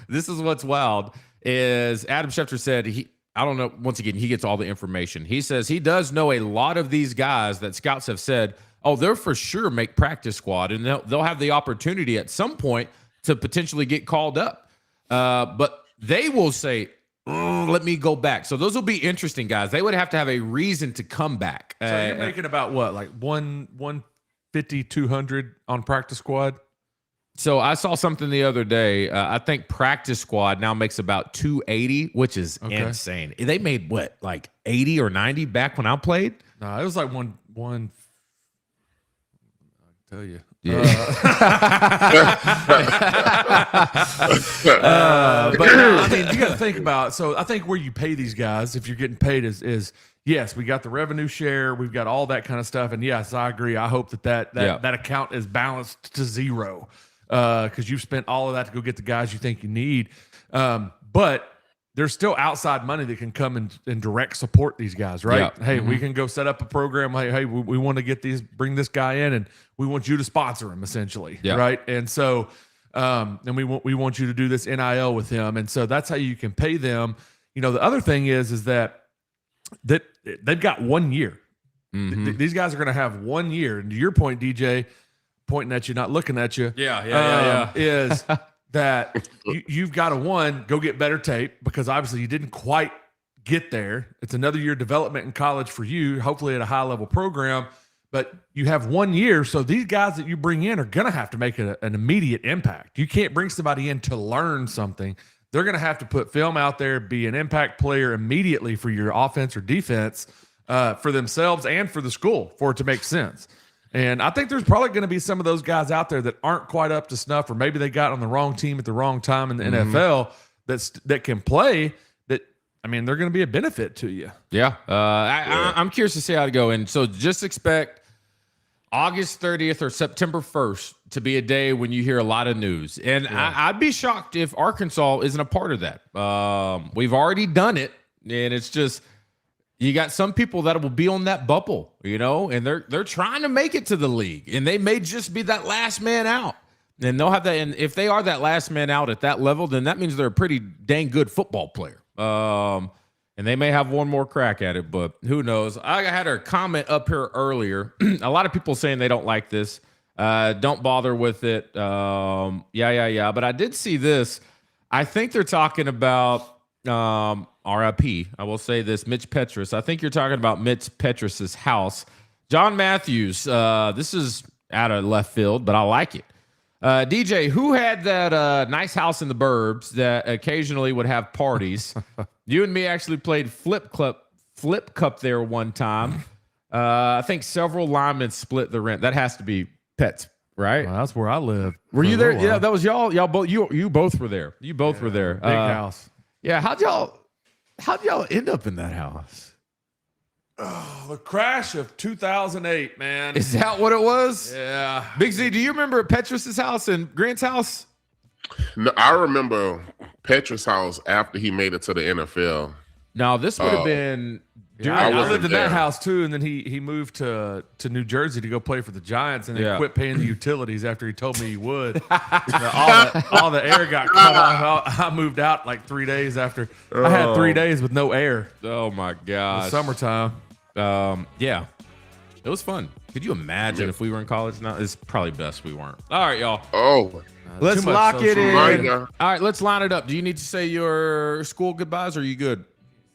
Speaker 2: this is what's wild, is Adam Schefter said, I don't know, once again, he gets all the information. He says he does know a lot of these guys that scouts have said, oh, they'll for sure make practice squad, and they'll have the opportunity at some point to potentially get called up. But they will say, let me go back. So those will be interesting guys. They would have to have a reason to come back.
Speaker 4: So you're making about what, like 150, 200 on practice squad?
Speaker 2: So I saw something the other day. I think practice squad now makes about 280, which is insane. They made what, like 80 or 90 back when I played?
Speaker 4: No, it was like one. I tell you.
Speaker 2: Yeah.
Speaker 4: But no, I mean, you got to think about. So I think where you pay these guys, if you're getting paid, is yes, we got the revenue share, we've got all that kind of stuff, and yes, I agree. I hope that account is balanced to zero, because you've spent all of that to go get the guys you think you need. But there's still outside money that can come and direct support these guys, right?
Speaker 2: Yeah.
Speaker 4: Hey, we can go set up a program. Hey, we want to bring this guy in, and we want you to sponsor him, essentially, right? And so, and we want you to do this NIL with him, and so that's how you can pay them. The other thing is that they've got 1 year. These guys are going to have 1 year. And to your point, DJ, pointing at you, not looking at you, is that you've got to go get better tape, because obviously you didn't quite get there. It's another year development in college for you, hopefully at a high level program, but you have 1 year. So these guys that you bring in are going to have to make an immediate impact. You can't bring somebody in to learn something. They're going to have to put film out there, be an impact player immediately for your offense or defense, for themselves and for the school, for it to make sense. And I think there's probably going to be some of those guys out there that aren't quite up to snuff, or maybe they got on the wrong team at the wrong time in the NFL that can play. That, I mean, they're going to be a benefit to you.
Speaker 2: Yeah. I'm curious to see how it go. And so just expect August 30th or September 1st to be a day when you hear a lot of news. And I'd be shocked if Arkansas isn't a part of that. We've already done it, and it's just, you got some people that will be on that bubble, and they're trying to make it to the league, and they may just be that last man out. And they'll have that. And if they are that last man out at that level, then that means they're a pretty dang good football player. And they may have one more crack at it, but who knows? I had a comment up here earlier. A lot of people saying they don't like this. Don't bother with it. Yeah. But I did see this. I think they're talking about RIP. I will say this, Mitch Petrus. I think you're talking about Mitch Petrus's house. John Matthews. This is out of left field, but I like it. DJ, who had that nice house in the burbs that occasionally would have parties? You and me actually played flip cup there one time. I think several linemen split the rent. That has to be Pets, right?
Speaker 4: Well, that's where I live.
Speaker 2: Were you there? Yeah, that was y'all. Y'all both. You both were there. You both were there.
Speaker 4: Big house.
Speaker 2: Yeah. How'd y'all end up in that house?
Speaker 4: Oh, the crash of 2008, man.
Speaker 2: Is that what it was?
Speaker 4: Yeah.
Speaker 2: Big Z, do you remember Petrus's house and Grant's house?
Speaker 3: No, I remember Petrus' house after he made it to the NFL.
Speaker 2: No, this would have been.
Speaker 4: I lived in that house too, and then he moved to New Jersey to go play for the Giants, and then quit paying the utilities after he told me he would. all the air got cut off. I moved out like 3 days after. I had 3 days with no air.
Speaker 2: Oh my gosh!
Speaker 4: Summertime.
Speaker 2: Yeah, it was fun. Could you imagine if we were in college now? It's probably best we weren't. All right, y'all.
Speaker 3: Oh,
Speaker 2: Let's
Speaker 4: Too much
Speaker 2: lock it
Speaker 4: social
Speaker 2: in.
Speaker 3: media.
Speaker 2: All right, let's line it up. Do you need to say your school goodbyes or are you good?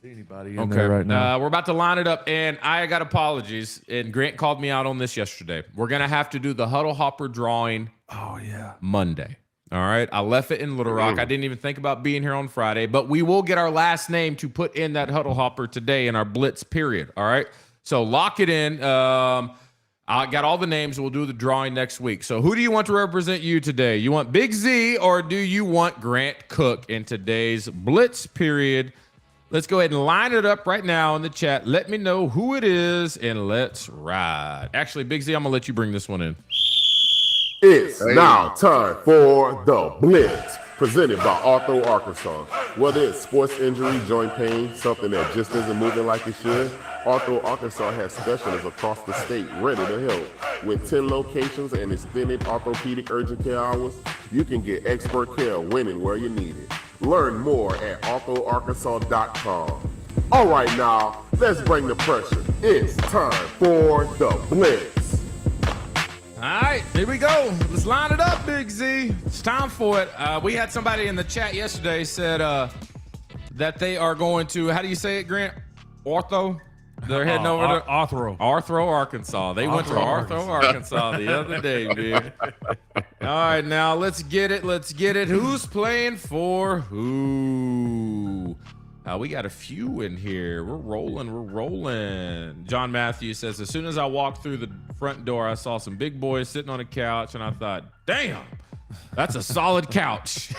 Speaker 4: See anybody in there right now?
Speaker 2: We're about to line it up, and I got apologies. And Grant called me out on this yesterday. We're going to have to do the Huddle Hopper drawing Monday. All right. I left it in Little Rock. I didn't even think about being here on Friday, but we will get our last name to put in that Huddle Hopper today in our Blitz period. All right. So lock it in. I got all the names. We'll do the drawing next week. So who do you want to represent you today? You want Big Z or do you want Grant Cook in today's Blitz period? Let's go ahead and line it up right now in the chat. Let me know who it is and let's ride. Actually, Big Z, I'm going to let you bring this one in.
Speaker 5: It's now time for the Blitz, presented by Ortho Arkansas. Whether it's sports injury, joint pain, something that just isn't moving like it should, Ortho Arkansas has specialists across the state ready to help. With 10 locations and extended orthopedic urgent care hours, you can get expert care when and where you need it. Learn more at orthoarkansas.com. All right, now, let's bring the pressure. It's time for the Blitz.
Speaker 2: All right, here we go. Let's line it up, Big Z. It's time for it. We had somebody in the chat yesterday said that they are going to, how do you say it, Grant? Ortho? They're heading over to Arthro, Arkansas. They went to Arthro, Arkansas the other day, dude. All right, now let's get it. Let's get it. Who's playing for who? We got a few in here. We're rolling. John Matthews says, as soon as I walked through the front door, I saw some big boys sitting on a couch, and I thought, damn, that's a solid couch.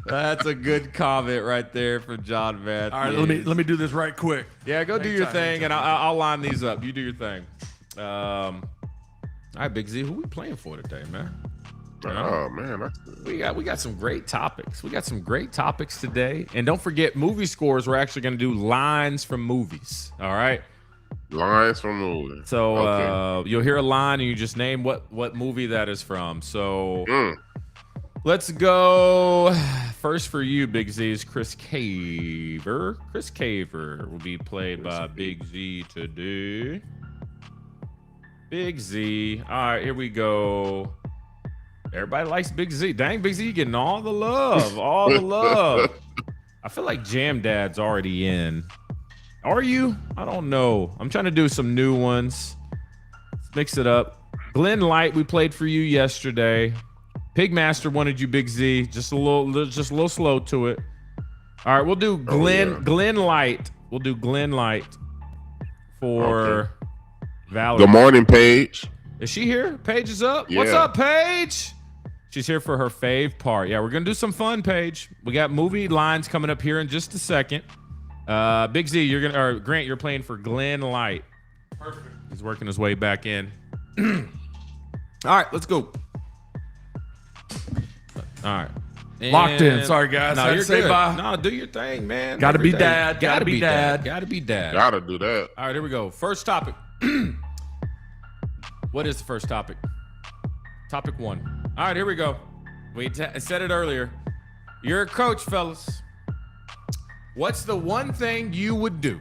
Speaker 2: That's a good comment right there from John Matthews.
Speaker 4: All right, let me do this right quick.
Speaker 2: Yeah, go do your thing, and I'll line these up. You do your thing. All right, Big Z, who we playing for today, man?
Speaker 3: Oh man,
Speaker 2: we got some great topics. We got some great topics today, and don't forget, movie scores. We're actually going to do lines from movies. All right,
Speaker 3: lines from movies.
Speaker 2: So you'll hear a line, and you just name what movie that is from. So let's go. First for you, Big Z, is Chris Caver. Chris Caver will be played by Big Z today. Big Z. All right, here we go. Everybody likes Big Z. Dang, Big Z, you getting all the love. All the love. I feel like Jam Dad's already in. Are you? I don't know. I'm trying to do some new ones. Let's mix it up. Glenn Light, we played for you yesterday. Pigmaster wanted you, Big Z. Just a little slow to it. All right, we'll do Glenn Light. We'll do Glenn Light for Valerie.
Speaker 3: Good morning, Paige.
Speaker 2: Is she here? Paige is up.
Speaker 3: Yeah.
Speaker 2: What's up, Paige? She's here for her fave part. Yeah, we're going to do some fun, Paige. We got movie lines coming up here in just a second. Big Z, Grant, you're playing for Glenn Light. Perfect. He's working his way back in. All right, let's go. All right.
Speaker 4: Locked in. Sorry, guys.
Speaker 2: No,
Speaker 4: Had to
Speaker 2: you're
Speaker 4: say
Speaker 2: good.
Speaker 4: bye.
Speaker 2: No, do your thing, man.
Speaker 4: Gotta
Speaker 2: Every
Speaker 4: be
Speaker 2: day.
Speaker 4: dad. Gotta be dad.
Speaker 2: Gotta be dad.
Speaker 3: Gotta do that.
Speaker 2: All right, here we go. First topic. What is the first topic? Topic 1. All right, here we go. We said it earlier. You're a coach, fellas. What's the one thing you would do?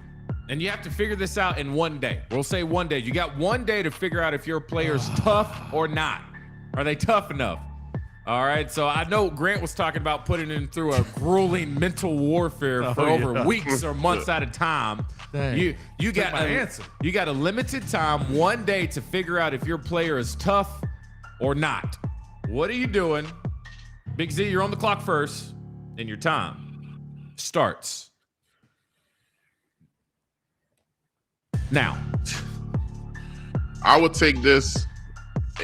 Speaker 2: And you have to figure this out in one day. We'll say one day. You got one day to figure out if your player's tough or not. Are they tough enough? All right, so I know Grant was talking about putting him through a grueling mental warfare for over weeks or months at a time.
Speaker 4: Dang.
Speaker 2: You got
Speaker 4: my answer.
Speaker 2: You got a limited time, one day, to figure out if your player is tough or not. What are you doing? Big Z, you're on the clock first, and your time starts now.
Speaker 3: I would take this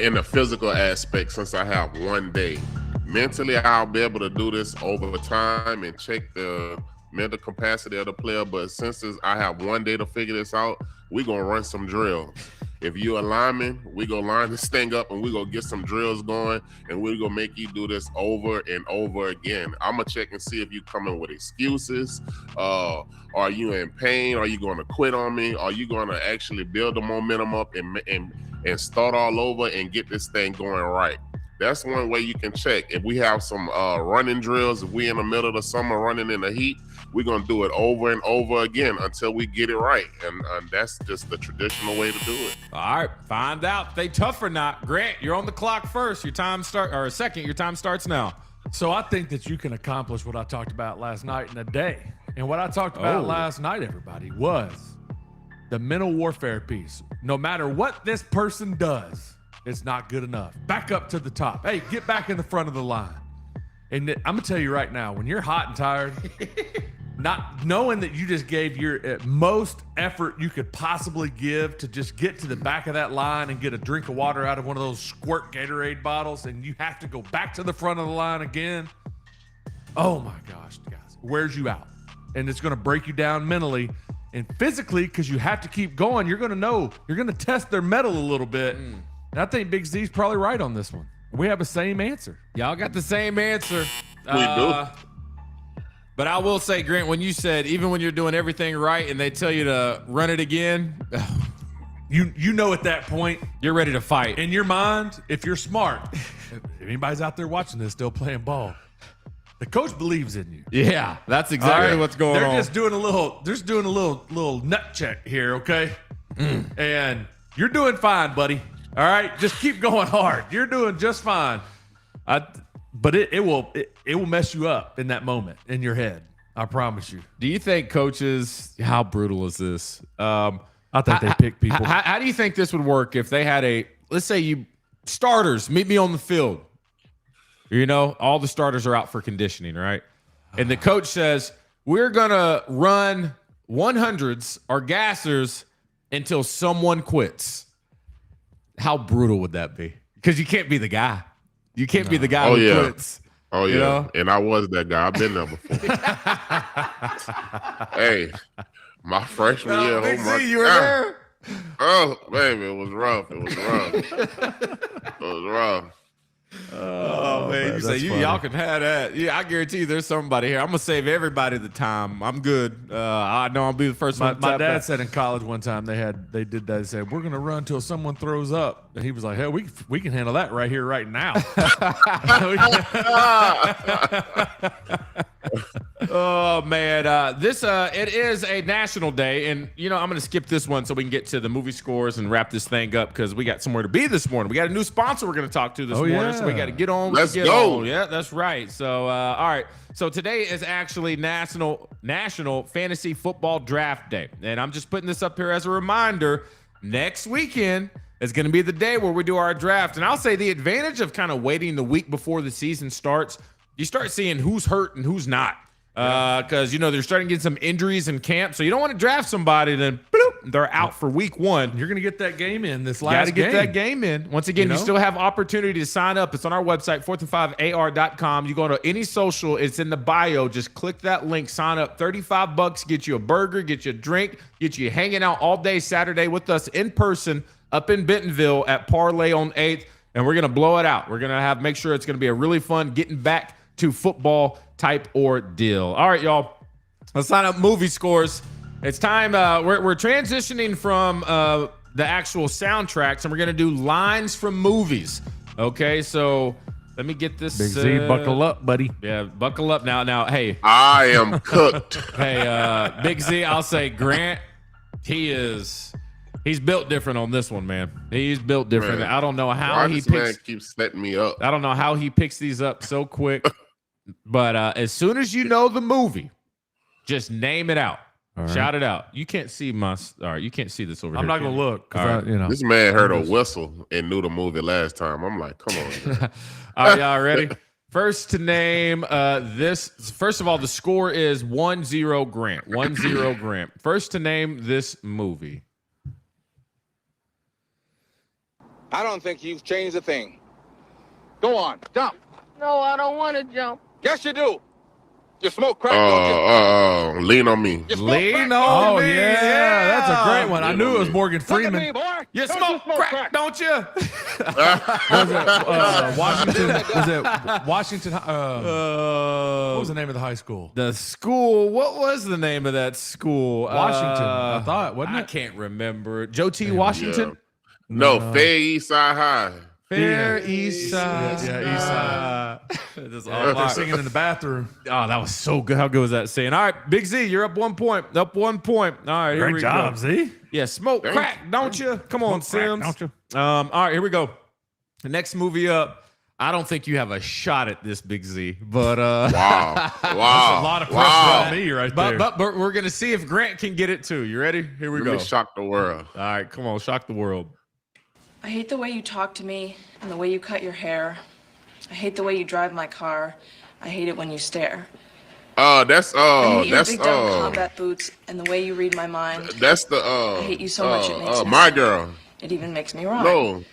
Speaker 3: in the physical aspect since I have one day. Mentally, I'll be able to do this over time and check the mental capacity of the player. But since I have one day to figure this out, we're going to run some drills. If you're a lineman, we go line this thing up and we go get some drills going, and we're going to make you do this over and over again. I'm going to check and see if you coming with excuses. Are you in pain? Are you going to quit on me? Are you going to actually build the momentum up and start all over and get this thing going right? That's one way you can check. If we have some running drills, if we in the middle of the summer running in the heat, we're gonna do it over and over again until we get it right, and that's just the traditional way to do it.
Speaker 2: All right, find out if they tough or not. Grant, you're on the clock first. Your time Your time starts now.
Speaker 4: So I think that you can accomplish what I talked about last night in a day. And what I talked about last night, everybody, was the mental warfare piece. No matter what this person does, it's not good enough. Back up to the top. Hey, get back in the front of the line. And I'm going to tell you right now, when you're hot and tired, not knowing that you just gave your most effort you could possibly give to just get to the back of that line and get a drink of water out of one of those squirt Gatorade bottles, and you have to go back to the front of the line again. Oh my gosh, guys, wears you out. And it's going to break you down mentally and physically, because you have to keep going. You're going to test their metal a little bit. And I think Big Z's probably right on this one. We have the same answer.
Speaker 2: Y'all got the same answer.
Speaker 3: We do.
Speaker 2: But I will say, Grant, when you said even when you're doing everything right and they tell you to run it again,
Speaker 4: you know at that point,
Speaker 2: you're ready to fight.
Speaker 4: in your mind, if you're smart, if anybody's out there watching this still playing ball, the coach believes in you.
Speaker 2: Yeah, that's exactly what's going on.
Speaker 4: They're just doing a little nut check here, okay? And you're doing fine, buddy. All right, just keep going hard. You're doing just fine. But it will mess you up in that moment in your head. I promise you.
Speaker 2: Do you think coaches? How brutal is this?
Speaker 4: I think they pick people.
Speaker 2: How do you think this would work if they had let's say you starters meet me on the field? You know, all the starters are out for conditioning, right? And the coach says, we're going to run 100s or gassers until someone quits. How brutal would that be? Because you can't be the guy. You can't be the guy who quits.
Speaker 3: Oh, yeah.
Speaker 2: You know?
Speaker 3: And I was that guy. I've been there before. Hey, my freshman year.
Speaker 2: Big
Speaker 3: oh my
Speaker 2: Z, you were
Speaker 3: God.
Speaker 2: there?
Speaker 3: Oh, baby, it was rough. It was rough.
Speaker 2: Oh, man. You say
Speaker 4: that's funny.
Speaker 2: y'all can have that. Yeah, I guarantee you there's somebody here. I'm going to save everybody the time. I'm good. I know I'll be the first one to
Speaker 4: My
Speaker 2: tap
Speaker 4: dad
Speaker 2: out.
Speaker 4: said in college one time they did that. They said, we're going to run till someone throws up. And he was like, hey, we can handle that right here, right now.
Speaker 2: Oh man, it is a national day, and I'm going to skip this one so we can get to the movie scores and wrap this thing up because we got somewhere to be this morning. We got a new sponsor we're going to talk to this morning, so we got to get on.
Speaker 3: Let's go.
Speaker 2: Yeah, that's right. So, all right. So today is actually National Fantasy Football Draft Day, and I'm just putting this up here as a reminder. Next weekend is going to be the day where we do our draft, and I'll say the advantage of kind of waiting the week before the season starts, you start seeing who's hurt and who's not. Because, they're starting to get some injuries in camp. So you don't want to draft somebody, then bloop, they're out for week one.
Speaker 4: You're going to get that game in this
Speaker 2: Got
Speaker 4: last
Speaker 2: to
Speaker 4: game.
Speaker 2: get that game in. Once again, you still have opportunity to sign up. It's on our website, 4th5ar.com. You go to any social, it's in the bio. Just click that link, sign up. $35, get you a burger, get you a drink, get you hanging out all day Saturday with us in person up in Bentonville at Parlay on 8th. And we're going to blow it out. We're going to make sure it's going to be a really fun getting back to football type ordeal. All right, y'all. Let's sign up movie scores. It's time. We're transitioning from the actual soundtracks, and we're going to do lines from movies. Okay, so let me get this.
Speaker 4: Big Z, buckle up, buddy.
Speaker 2: Yeah, buckle up now. Now, hey.
Speaker 3: I am cooked.
Speaker 2: Hey, Big Z, I'll say Grant, he's built different on this one, man. He's built different.
Speaker 3: Man,
Speaker 2: I don't know how
Speaker 3: why
Speaker 2: he
Speaker 3: this man
Speaker 2: picks.
Speaker 3: keeps setting me up?
Speaker 2: I don't know how he picks these up so quick. But as soon as you know the movie, just name it out.
Speaker 4: Right.
Speaker 2: Shout it out. You can't see all right, you can't see this over here.
Speaker 4: I'm not going to look.
Speaker 2: All right.
Speaker 3: This man heard a whistle and knew the movie last time. I'm like, come on. Man.
Speaker 2: All right, y'all ready? First to name this. First of all, the score is 1-0 Grant. 1-0 Grant. First to name this movie.
Speaker 6: I don't think you've changed a thing. Go on, jump.
Speaker 7: No, I don't want to jump.
Speaker 6: Yes, you do. You smoke crack, don't you?
Speaker 3: Lean on me.
Speaker 6: You smoke
Speaker 2: Lean
Speaker 6: crack.
Speaker 2: on
Speaker 4: Oh,
Speaker 2: me.
Speaker 4: yeah. That's a great one. I knew it was Morgan
Speaker 6: Look at me,
Speaker 4: Freeman.
Speaker 6: boy.
Speaker 2: You
Speaker 6: Don't
Speaker 2: smoke crack, don't you?
Speaker 4: Was it Washington? Was it Washington? What was the name of the high school?
Speaker 2: The school. What was the name of that school?
Speaker 4: Washington, I thought, wasn't
Speaker 2: I
Speaker 4: it?
Speaker 2: can't remember. Joe T. Washington.
Speaker 3: No, Fayette East Side High.
Speaker 2: Fair East Side.
Speaker 4: Yeah, East Side.
Speaker 2: Just
Speaker 4: They're singing in the bathroom.
Speaker 2: Oh, that was so good. How good was that saying? All right, Big Z, you're up 1 point. Up 1 point. All right, here
Speaker 4: Great
Speaker 2: we
Speaker 4: job,
Speaker 2: go.
Speaker 4: Z.
Speaker 2: Yeah, smoke crack, don't you? Come on,
Speaker 4: Smoke crack,
Speaker 2: Sims.
Speaker 4: don't you?
Speaker 2: All right, here we go. The next movie up. I don't think you have a shot at this, Big Z, but
Speaker 3: Wow.
Speaker 4: That's a lot of pressure on me right there.
Speaker 2: but we're gonna see if Grant can get it too. You ready? Here we
Speaker 3: Let
Speaker 2: go.
Speaker 3: me shock the world.
Speaker 2: All right, come on, shock the world.
Speaker 8: I hate the way you talk to me and the way you cut your hair. I hate the way you drive my car. I hate it when you stare.
Speaker 3: That's
Speaker 8: I hate your
Speaker 3: that's
Speaker 8: big dumb combat boots and the way you read my mind.
Speaker 3: that's the
Speaker 8: I hate you so much it makes me
Speaker 3: my
Speaker 8: sick.
Speaker 3: girl.
Speaker 8: It even makes me rhyme.
Speaker 3: No,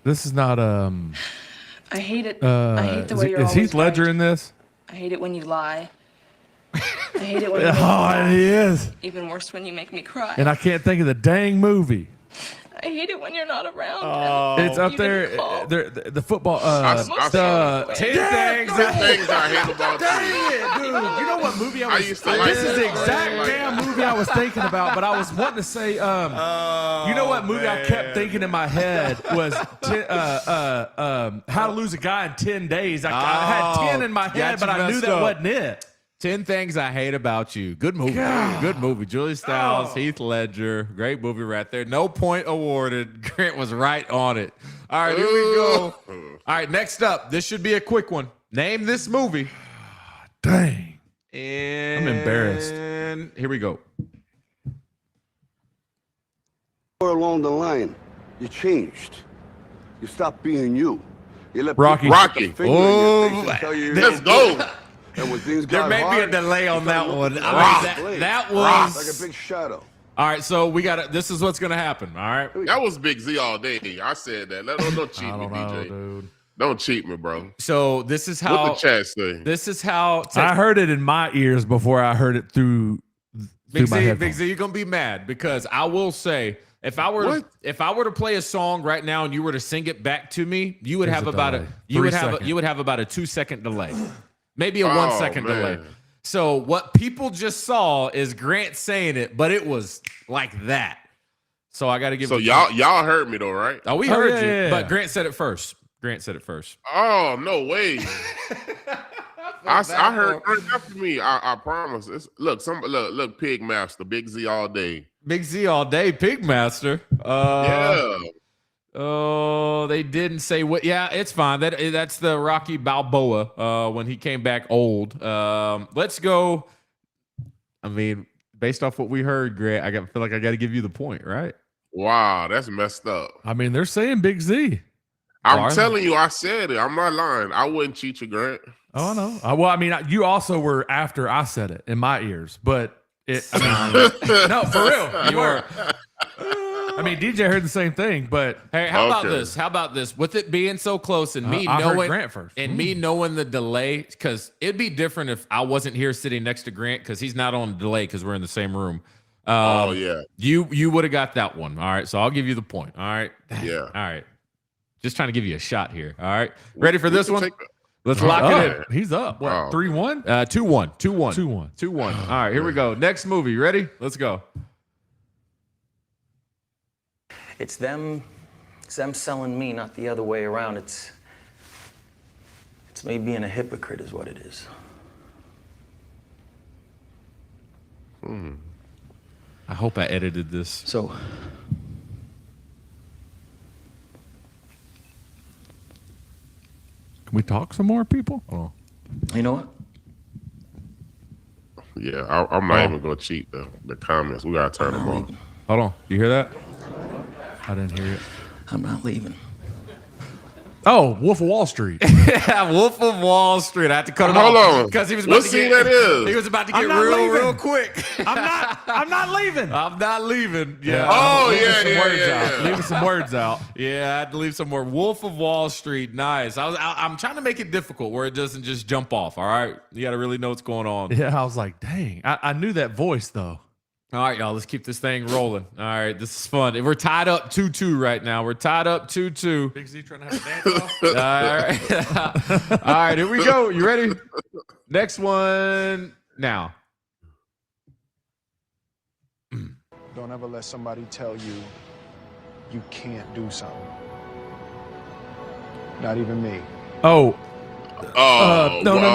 Speaker 4: This is not
Speaker 8: I hate it. I hate the way you're
Speaker 4: is
Speaker 8: always
Speaker 4: Heath Ledger
Speaker 8: right.
Speaker 4: in this?
Speaker 8: I hate it when you lie. I hate it when you make me
Speaker 4: Oh,
Speaker 8: laugh.
Speaker 4: he is.
Speaker 8: Even worse when you make me cry.
Speaker 4: And I can't think of the dang movie.
Speaker 8: I hate it when you're not around.
Speaker 4: It's up
Speaker 8: You
Speaker 4: there.
Speaker 8: didn't call.
Speaker 4: The football.
Speaker 3: I
Speaker 8: Most
Speaker 3: saw
Speaker 8: of
Speaker 2: 10
Speaker 8: it.
Speaker 2: things.
Speaker 3: things I hate about
Speaker 4: Dang
Speaker 3: you.
Speaker 4: it, dude! You know what movie I
Speaker 3: I
Speaker 4: was?
Speaker 3: used to like
Speaker 4: This is the
Speaker 3: that.
Speaker 4: exact
Speaker 3: Like
Speaker 4: damn
Speaker 3: that.
Speaker 4: movie I was thinking about, but I was wanting to say. You know what movie I kept thinking in my head was How to Lose a Guy in 10 Days. I had 10 in my head,
Speaker 2: got
Speaker 4: but
Speaker 2: you
Speaker 4: I knew
Speaker 2: messed
Speaker 4: that
Speaker 2: up.
Speaker 4: wasn't it.
Speaker 2: 10 Things I Hate About You. Good movie. Good movie. Julia Stiles, Heath Ledger. Great movie right there. No point awarded. Grant was right on it. All right, here we go. All right, next up. This should be a quick one. Name this movie.
Speaker 4: Dang.
Speaker 2: And
Speaker 4: I'm embarrassed.
Speaker 2: Here we go.
Speaker 9: Along the line, you changed. You stopped being you. You let
Speaker 4: Rocky.
Speaker 9: people
Speaker 3: Rocky.
Speaker 9: stick a finger in your face and tell you
Speaker 3: Let's go.
Speaker 9: And when things
Speaker 2: There
Speaker 9: got
Speaker 2: may be a
Speaker 9: hard,
Speaker 2: delay on
Speaker 9: you
Speaker 2: that
Speaker 9: started
Speaker 2: one.
Speaker 9: looking
Speaker 2: I
Speaker 9: for
Speaker 2: mean,
Speaker 9: a blade.
Speaker 2: that
Speaker 9: Like a
Speaker 2: was.
Speaker 9: big shadow.
Speaker 2: All right, so we got to. This is what's going to happen. All right.
Speaker 3: That was Big Z all day. I said that. Don't cheat
Speaker 4: I
Speaker 3: me,
Speaker 4: don't know,
Speaker 3: DJ.
Speaker 4: dude.
Speaker 3: Don't cheat me, bro.
Speaker 2: So this is
Speaker 3: What
Speaker 2: how.
Speaker 3: the chat say?
Speaker 2: This is how.
Speaker 4: I heard it in my ears before I heard it through
Speaker 2: Big
Speaker 4: my
Speaker 2: Z,
Speaker 4: headphones.
Speaker 2: Big Z, you're gonna be mad because I will say if I were to play a song right now and you were to sing it back to me, you would
Speaker 4: There's
Speaker 2: have
Speaker 4: a
Speaker 2: about
Speaker 4: delay.
Speaker 2: you
Speaker 4: 3
Speaker 2: would have
Speaker 4: seconds.
Speaker 2: you would have about a 2-second delay, maybe a 1 second
Speaker 3: man.
Speaker 2: delay. So what people just saw is Grant saying it, but it was like that. So I got to give.
Speaker 3: So
Speaker 2: you
Speaker 3: y'all heard me though, right?
Speaker 2: Oh, we heard
Speaker 4: yeah,
Speaker 2: you,
Speaker 4: yeah, yeah.
Speaker 2: but Grant said it first. Grant said it first.
Speaker 3: Oh no way! I heard after me. I promise. Look, Pig Master, Big Z all day.
Speaker 2: Big Z all day, Pigmaster.
Speaker 3: Yeah.
Speaker 2: Oh, they didn't say what. Yeah, it's fine. That's the Rocky Balboa when he came back old. Let's go. I mean, based off what we heard, Grant, feel like I got to give you the point, right?
Speaker 3: Wow, that's messed up.
Speaker 4: I mean, they're saying Big Z.
Speaker 3: I'm telling you, I said it. I'm not lying. I wouldn't cheat you, Grant.
Speaker 4: Oh no. Well, I mean, you also were after I said it in my ears, but I mean, no, for real, you were. I mean, DJ heard the same thing, but
Speaker 2: Hey, how about
Speaker 3: Okay.
Speaker 2: this? How about this? With it being so close and me
Speaker 4: I heard
Speaker 2: knowing
Speaker 4: Grant first.
Speaker 2: and me knowing the delay, because it'd be different if I wasn't here sitting next to Grant because he's not on delay because we're in the same room.
Speaker 3: Oh yeah,
Speaker 2: You would have got that one. All right, so I'll give you the point. All right.
Speaker 3: yeah.
Speaker 2: All right. Just trying to give you a shot here. All right. Ready for this
Speaker 3: We can
Speaker 2: one?
Speaker 3: take
Speaker 2: Let's lock it in.
Speaker 4: He's up. What?
Speaker 3: Oh.
Speaker 4: 3-1.
Speaker 2: 2-1. 2-1.
Speaker 4: 2-1.
Speaker 2: 2-1. All right, here we go. Next movie. Ready? Let's go.
Speaker 10: It's them selling me, not the other way around. It's me being a hypocrite is what it is.
Speaker 2: I hope I edited this.
Speaker 10: So,
Speaker 4: Can we talk some more, people? Oh.
Speaker 10: you know what?
Speaker 3: Yeah, I'm not even gonna cheat the comments. We gotta turn them off.
Speaker 2: Hold on. You hear that?
Speaker 4: I didn't hear it.
Speaker 10: I'm not leaving.
Speaker 4: Oh, Wolf of Wall Street.
Speaker 2: Yeah, Wolf of Wall Street. I had to cut it
Speaker 3: Hold
Speaker 2: off
Speaker 3: on.
Speaker 2: because he was
Speaker 3: What
Speaker 2: about to
Speaker 3: scene
Speaker 2: get.
Speaker 3: that is?
Speaker 2: He was about to
Speaker 4: I'm
Speaker 2: get
Speaker 4: not leaving.
Speaker 2: real quick.
Speaker 4: I'm not leaving.
Speaker 2: I'm not leaving. Yeah.
Speaker 3: Oh
Speaker 4: Leaving
Speaker 3: yeah,
Speaker 4: some
Speaker 3: yeah,
Speaker 4: words
Speaker 3: yeah,
Speaker 4: out.
Speaker 3: yeah.
Speaker 4: Leaving some words out.
Speaker 2: Yeah, I had to leave some more. Wolf of Wall Street. Nice. I'm trying to make it difficult where it doesn't just jump off. All right. You got to really know what's going on.
Speaker 4: Yeah, I was like, dang. I knew that voice though.
Speaker 2: All right, y'all. Let's keep this thing rolling. All right. This is fun. We're tied up 2-2 right now. We're tied up 2-2.
Speaker 4: Big Z trying to have a dance off.
Speaker 2: All right. All right. Here we go. You ready? Next one now.
Speaker 11: Don't ever let somebody tell you you can't do something. Not even me.
Speaker 4: Oh.
Speaker 3: Oh,
Speaker 4: No.
Speaker 3: No.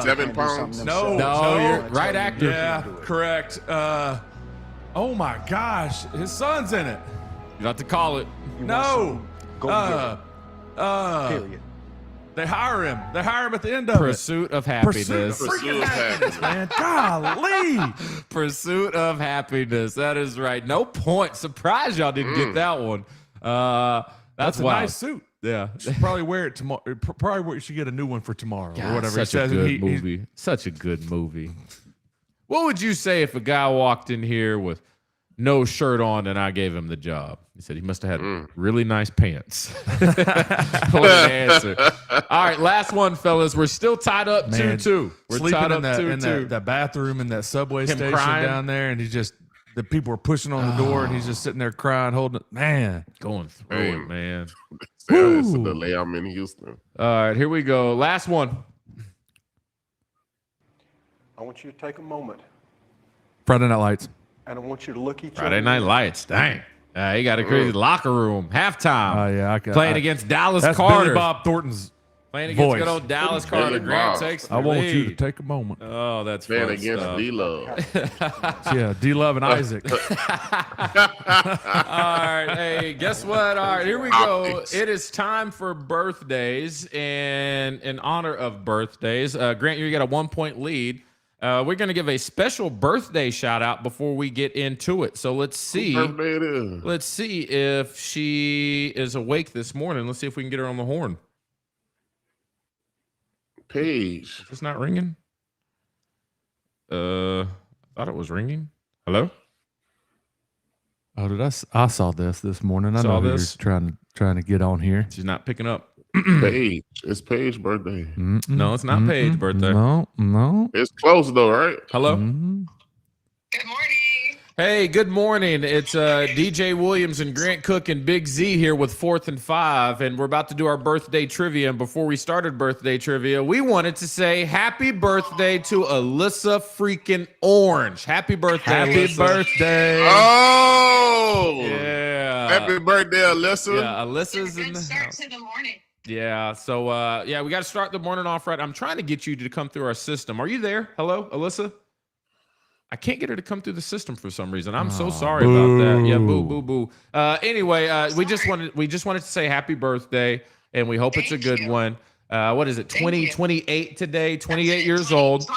Speaker 3: 7 pounds.
Speaker 2: No, you're right actor.
Speaker 4: Yeah, correct. Oh my gosh, his son's in it.
Speaker 2: You have to call it.
Speaker 4: No.
Speaker 11: Go Period.
Speaker 4: They hire him. They hire him at the end of
Speaker 2: Pursuit of happiness.
Speaker 3: Pursuit of happiness.
Speaker 4: Man, golly.
Speaker 2: Pursuit of happiness. That is right. No point. Surprised y'all didn't get that one. That's
Speaker 4: a
Speaker 2: wild.
Speaker 4: nice suit.
Speaker 2: Yeah.
Speaker 4: Should probably wear it tomorrow. Probably should get a new one for tomorrow or whatever.
Speaker 2: Such a good movie. Such a good movie. What would you say if a guy walked in here with no shirt on and I gave him the job? He said he must have had really nice pants. What an answer. All right, last one, fellas. We're still tied up 2-2. We're
Speaker 4: sleeping
Speaker 2: tied
Speaker 4: in
Speaker 2: up
Speaker 4: that,
Speaker 2: 2-2.
Speaker 4: in that bathroom in that subway
Speaker 2: Him
Speaker 4: station
Speaker 2: crying.
Speaker 4: down there, and the people are pushing on the door, and he's just sitting there crying, holding it. Man,
Speaker 2: Going through it, man.
Speaker 3: It's a delay. I'm in Houston.
Speaker 2: All right, here we go. Last one.
Speaker 11: I want you to take a moment,
Speaker 4: Friday Night Lights.
Speaker 11: and I want you to look each other.
Speaker 2: Friday Night Lights. Dang. He got a crazy locker room. Halftime.
Speaker 4: Oh yeah,
Speaker 2: Playing against Dallas
Speaker 4: that's
Speaker 2: Carter.
Speaker 4: Billy Bob Thornton's
Speaker 2: Playing against
Speaker 4: voice.
Speaker 2: good old Dallas
Speaker 3: Billy
Speaker 2: Carter. Grant
Speaker 3: Bob.
Speaker 2: takes the
Speaker 4: I want you to
Speaker 2: lead.
Speaker 4: take a moment.
Speaker 2: Oh, that's
Speaker 3: Playing
Speaker 2: fun
Speaker 3: against
Speaker 2: stuff.
Speaker 3: D-Love.
Speaker 4: Yeah, D-Love and Isaac.
Speaker 2: All right. Hey, guess what? All right, here we go.
Speaker 3: Optics.
Speaker 2: It is time for birthdays. And in honor of birthdays, Grant, you got a 1-point lead. We're going to give a special birthday shout out before we get into it. So let's see.
Speaker 3: Whose birthday it is?
Speaker 2: Let's see if she is awake this morning. Let's see if we can get her on the horn.
Speaker 3: Paige.
Speaker 2: It's not ringing. Thought it was ringing. Hello?
Speaker 4: Oh, I saw this morning. I
Speaker 2: Saw
Speaker 4: know who
Speaker 2: this?
Speaker 4: you're trying to get on here.
Speaker 2: She's not picking up.
Speaker 3: Paige. It's Paige's birthday.
Speaker 2: No, it's not Paige's birthday.
Speaker 4: No.
Speaker 3: It's close though, right?
Speaker 2: Hello?
Speaker 12: Good morning.
Speaker 2: Hey, good morning. It's DJ Williams and Grant Cook and Big Z here with 4th and 5, and we're about to do our birthday trivia. And before we started birthday trivia, we wanted to say happy birthday to Alyssa freaking Orange. Happy birthday,
Speaker 4: Happy
Speaker 2: Alyssa.
Speaker 4: birthday.
Speaker 3: Oh,
Speaker 2: Yeah.
Speaker 3: happy birthday, Alyssa.
Speaker 2: Yeah, Alyssa's in
Speaker 12: Good
Speaker 2: the
Speaker 12: start
Speaker 2: house.
Speaker 12: to the morning.
Speaker 2: Yeah, so we got to start the morning off right. I'm trying to get you to come through our system. Are you there? Hello, Alyssa? I can't get her to come through the system for some reason. I'm so sorry about that. Yeah, boo. Anyway, we just wanted to say happy birthday, and we hope it's a good one. What is it? 28 today. 28 years old.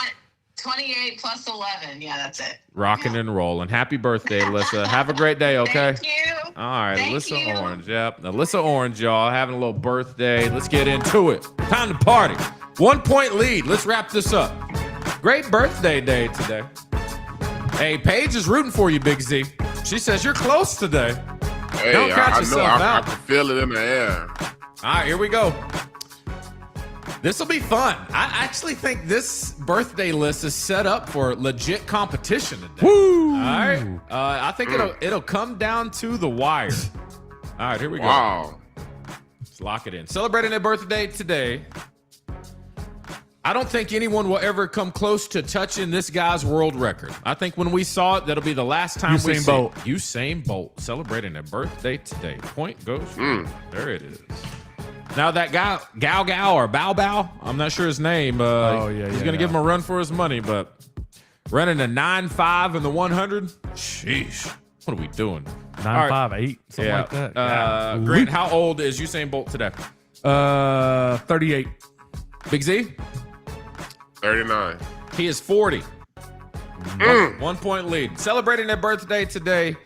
Speaker 12: 28 plus 11. Yeah, that's it.
Speaker 2: Rocking and rolling. Happy birthday, Alyssa. Have a great day. Okay.
Speaker 12: Thank you.
Speaker 2: All right,
Speaker 12: Thank
Speaker 2: Alyssa
Speaker 12: you.
Speaker 2: Orange. Yep, Alyssa Orange, y'all, having a little birthday. Let's get into it. Time to party. 1-point lead. Let's wrap this up. Great birthday day today. Hey, Paige is rooting for you, Big Z. She says you're close today.
Speaker 3: Hey,
Speaker 2: Don't count
Speaker 3: I
Speaker 2: yourself
Speaker 3: know. I
Speaker 2: out.
Speaker 3: can feel it in the air.
Speaker 2: All right, here we go. This will be fun. I actually think this birthday list is set up for legit competition today.
Speaker 4: Woo!
Speaker 2: All right. I think it'll come down to the wire. All right, here we go.
Speaker 3: Wow.
Speaker 2: Let's lock it in. Celebrating their birthday today. I don't think anyone will ever come close to touching this guy's world record. I think when we saw it, that'll be the last time we see it. Usain Bolt celebrating their birthday today. Point goes. There it is. Now that guy, Gao or Bao, I'm not sure his name. He's going to give him a run for his money, but running a 9.5 in the 100? Sheesh. What are we doing?
Speaker 4: 9.58, something like that.
Speaker 2: Grant, how old is Usain Bolt today?
Speaker 4: 38.
Speaker 2: Big Z?
Speaker 3: 39.
Speaker 2: He is 40. 1 point lead. Celebrating their birthday today.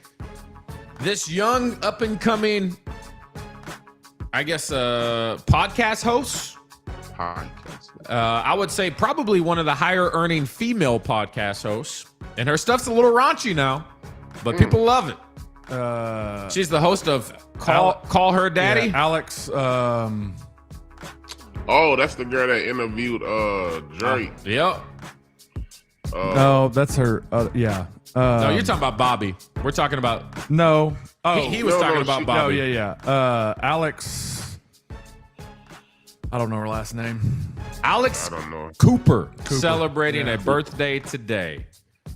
Speaker 2: This young, up-and-coming, I guess, podcast host. I would say probably one of the higher-earning female podcast hosts. And her stuff's a little raunchy now, but people love it. She's the host of Call Her Daddy.
Speaker 4: Yeah, Alex.
Speaker 3: Oh, that's the girl that interviewed Drake.
Speaker 2: Yep.
Speaker 4: No, that's her. Yeah.
Speaker 2: No, you're talking about Bobby. We're talking about.
Speaker 4: No. Oh,
Speaker 2: he was talking about Bobby.
Speaker 4: No, yeah. Alex. I don't know her last name.
Speaker 2: Alex
Speaker 3: I don't know.
Speaker 2: Cooper celebrating
Speaker 4: Yeah.
Speaker 2: a birthday today.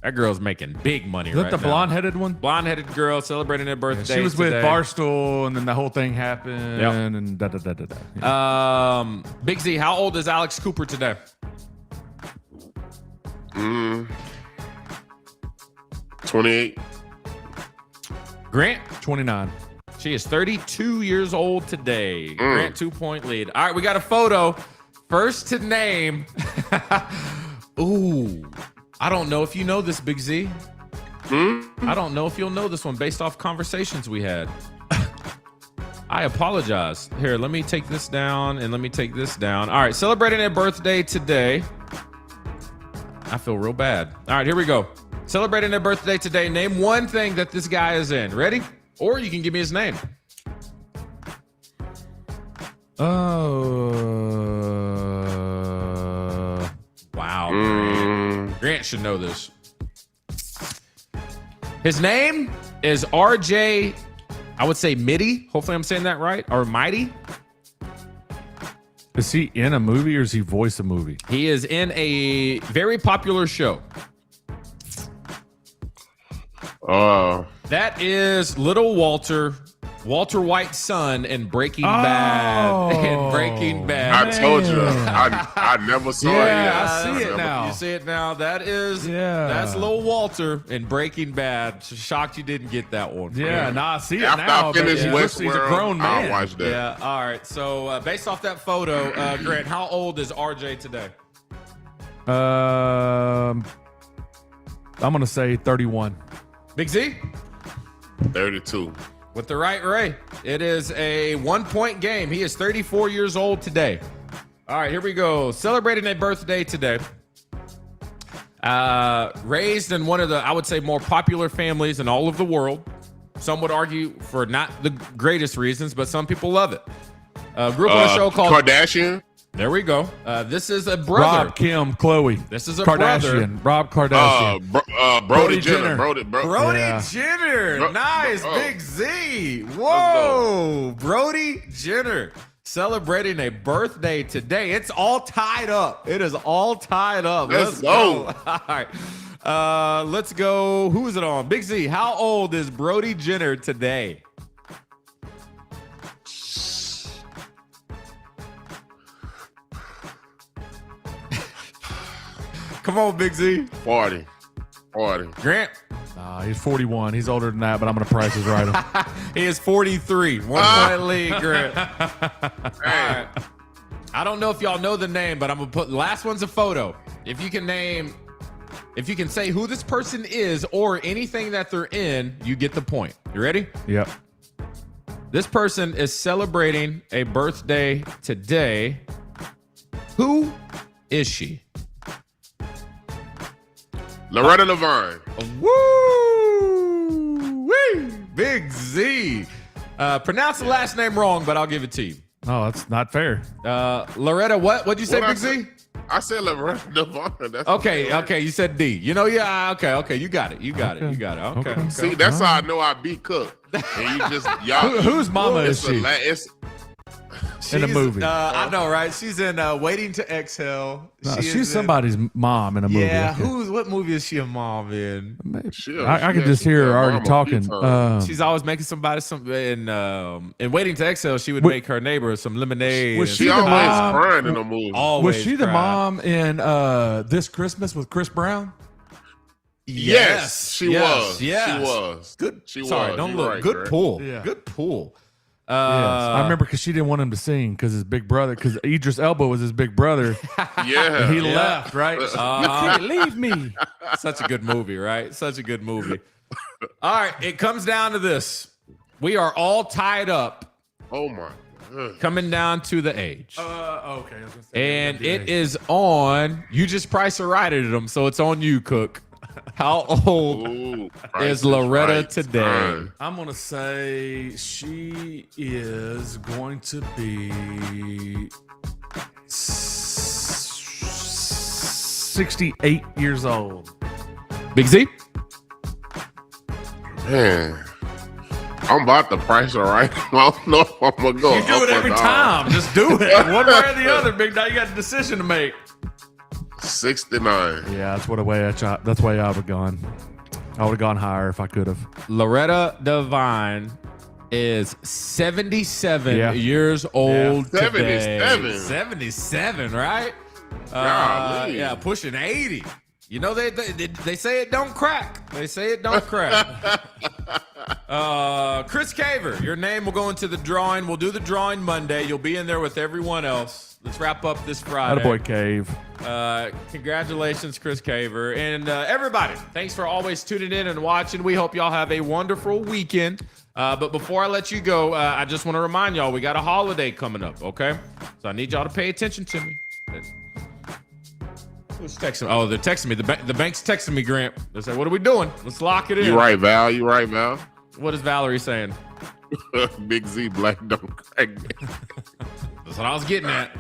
Speaker 2: That girl's making big money
Speaker 4: Is that
Speaker 2: right
Speaker 4: the
Speaker 2: now.
Speaker 4: blonde-headed one?
Speaker 2: Blonde-headed girl celebrating her birthday.
Speaker 4: She was with
Speaker 2: today.
Speaker 4: Barstool, and then the whole thing happened,
Speaker 2: Yep.
Speaker 4: and da-da-da-da-da. Yeah.
Speaker 2: Big Z, how old is Alex Cooper today?
Speaker 3: 28.
Speaker 2: Grant?
Speaker 4: 29.
Speaker 2: She is 32 years old today. Grant, 2-point lead. All right, we got a photo. First to name. Ooh. I don't know if you know this, Big Z. I don't know if you'll know this one based off conversations we had. I apologize. Here, let me take this down and let me take this down. All right, celebrating a birthday today. I feel real bad. All right, here we go. Celebrating their birthday today. Name one thing that this guy is in. Ready? Or you can give me his name. Wow. Grant should know this. His name is RJ, I would say Mitty. Hopefully I'm saying that right. Or Mighty.
Speaker 4: Is he in a movie or is he voice a movie?
Speaker 2: He is in a very popular show. That is Little Walter White's son in Breaking Bad. In Breaking Bad.
Speaker 3: I told you. I never saw it yet.
Speaker 4: I see it now.
Speaker 2: You see it now. That's Lil Walter in Breaking Bad. Shocked you didn't get that one.
Speaker 4: Yeah, I see it
Speaker 3: After
Speaker 4: now.
Speaker 3: I finish
Speaker 4: but
Speaker 3: Westworld,
Speaker 4: he's a grown man.
Speaker 3: I'll watch that.
Speaker 2: Yeah. All right. So based off that photo, Grant, how old is RJ today?
Speaker 4: I'm gonna say 31.
Speaker 2: Big Z?
Speaker 3: 32.
Speaker 2: With the right Ray. It is a 1-point game. He is 34 years old today. All right, here we go. Celebrating a birthday today. Raised in one of the, I would say, more popular families in all of the world. Some would argue for not the greatest reasons, but some people love it. Grew up on a show called
Speaker 3: Kardashian.
Speaker 2: There we go. This is a brother.
Speaker 4: Rob, Kim, Chloe.
Speaker 2: This is a
Speaker 4: Kardashian.
Speaker 2: brother.
Speaker 4: Rob Kardashian.
Speaker 3: Brody Jenner. Brody
Speaker 2: Jenner.
Speaker 3: Bro-
Speaker 2: Nice.
Speaker 3: oh.
Speaker 2: Big Z. Whoa. Brody Jenner celebrating a birthday today. It's all tied up. It is all tied up.
Speaker 3: Let's go.
Speaker 2: All right. Let's go. Who is it on? Big Z. How old is Brody Jenner today? Come on, Big Z.
Speaker 3: 40.
Speaker 2: Grant.
Speaker 4: He's 41. He's older than that, but I'm gonna price his right him.
Speaker 2: He is 43. 1-point lead, Grant. All right. I don't know if y'all know the name, but I'm gonna put last one's a photo. If you can say who this person is or anything that they're in, you get the point. You ready?
Speaker 4: Yep.
Speaker 2: This person is celebrating a birthday today. Who is she?
Speaker 3: Loretta Levine.
Speaker 2: Woo! Wee! Big Z. Pronounce the last name wrong, but I'll give it to you.
Speaker 4: Oh, that's not fair.
Speaker 2: Loretta, what? What'd you say,
Speaker 3: What'd
Speaker 2: Big
Speaker 3: I
Speaker 2: Z?
Speaker 3: I said Loretta Levine. That's
Speaker 2: Okay, you said D. You know, yeah, okay, you got it. You got it. Okay.
Speaker 3: See, that's how I know I beat Cook. And you just y'all.
Speaker 4: Whose mama is she? In the
Speaker 2: She's,
Speaker 4: movie.
Speaker 2: I know, right? She's in Waiting to Exhale.
Speaker 4: No,
Speaker 2: She
Speaker 4: she's
Speaker 2: is in-
Speaker 4: somebody's mom in a movie.
Speaker 2: Yeah,
Speaker 4: Okay.
Speaker 2: what movie is she a mom in?
Speaker 4: I can just hear her already talking.
Speaker 2: She's always making somebody in Waiting to Exhale. She would make her neighbor some lemonade.
Speaker 4: Was
Speaker 2: and
Speaker 4: she
Speaker 3: She
Speaker 4: the
Speaker 3: always
Speaker 4: mom?
Speaker 3: crying in the movie.
Speaker 2: always
Speaker 4: Was she the
Speaker 2: cry.
Speaker 4: mom in This Christmas with Chris Brown?
Speaker 3: Yes, she
Speaker 2: yes,
Speaker 3: was.
Speaker 2: yes.
Speaker 3: She was.
Speaker 2: Good.
Speaker 3: She
Speaker 2: Sorry,
Speaker 3: was.
Speaker 2: don't
Speaker 3: You're
Speaker 2: look.
Speaker 3: right,
Speaker 2: Good
Speaker 3: Greg.
Speaker 2: pull.
Speaker 4: Yeah.
Speaker 2: Good pull.
Speaker 4: Yes. I remember because she didn't want him to sing because his big brother, because Idris Elba was his big brother.
Speaker 3: Yeah.
Speaker 4: He left, right? You can't leave me.
Speaker 2: Such a good movie, right? Such a good movie. All right, it comes down to this. We are all tied up,
Speaker 3: Oh my God.
Speaker 2: coming down to the age.
Speaker 4: Okay. I was gonna say,
Speaker 2: And it is on, you just price or righted them, so it's on you, Cook. How old
Speaker 3: Ooh,
Speaker 2: is Loretta
Speaker 3: right.
Speaker 2: today?
Speaker 3: Fine.
Speaker 4: I'm going to say she is going to be 68 years old.
Speaker 2: Big Z?
Speaker 3: Man. I'm about the price right. I don't know if I'm gonna go.
Speaker 4: You do it
Speaker 3: up or
Speaker 4: every
Speaker 3: down.
Speaker 4: time. Just do it. One way or the other, big guy. You got a decision to make.
Speaker 3: 69.
Speaker 4: Yeah, that's the way I would have gone. I would have gone higher if I could have.
Speaker 2: Loretta Devine is 77 years old today. 77, right?
Speaker 3: Golly.
Speaker 2: Yeah, pushing 80. You know, they say it don't crack. They say it don't crack. Chris Caver, your name will go into the drawing. We'll do the drawing Monday. You'll be in there with everyone else. Let's wrap up this Friday.
Speaker 4: Attaboy Cave.
Speaker 2: Congratulations, Chris Caver. And everybody, thanks for always tuning in and watching. We hope y'all have a wonderful weekend. But before I let you go, I just want to remind y'all, we got a holiday coming up, okay? So I need y'all to pay attention to me. Who's texting? Oh, they're texting me. The bank's texting me, Grant. They say, what are we doing? Let's lock it in.
Speaker 3: You right, Val. You right, Val.
Speaker 2: What is Valerie saying?
Speaker 3: Big Z, black don't crack.
Speaker 2: That's what I was getting at.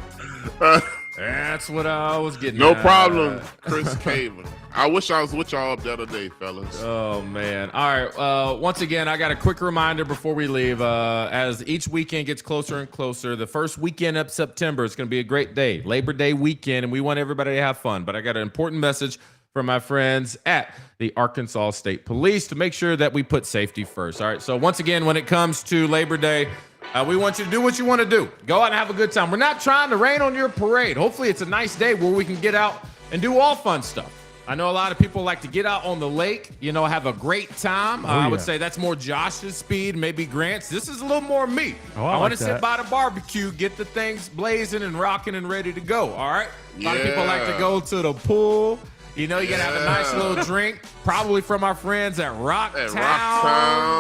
Speaker 2: That's what I was getting
Speaker 3: No
Speaker 2: at.
Speaker 3: problem, Chris Caven. I wish I was with y'all up the other day, fellas.
Speaker 2: Oh, man. All right. Once again, I got a quick reminder before we leave. As each weekend gets closer and closer, the first weekend of September, it's going to be a great day, Labor Day weekend, and we want everybody to have fun. But I got an important message from my friends at the Arkansas State Police to make sure that we put safety first. All right. So once again, when it comes to Labor Day, we want you to do what you want to do. Go out and have a good time. We're not trying to rain on your parade. Hopefully it's a nice day where we can get out and do all fun stuff. I know a lot of people like to get out on the lake, have a great time. I would say that's more Josh's speed, maybe Grant's. This is a little more me. I want to sit by the barbecue, get the things blazing and rocking and ready to go, all right? A lot of people like to go to the pool. You got to have a nice little drink, probably from our friends at Rocktown.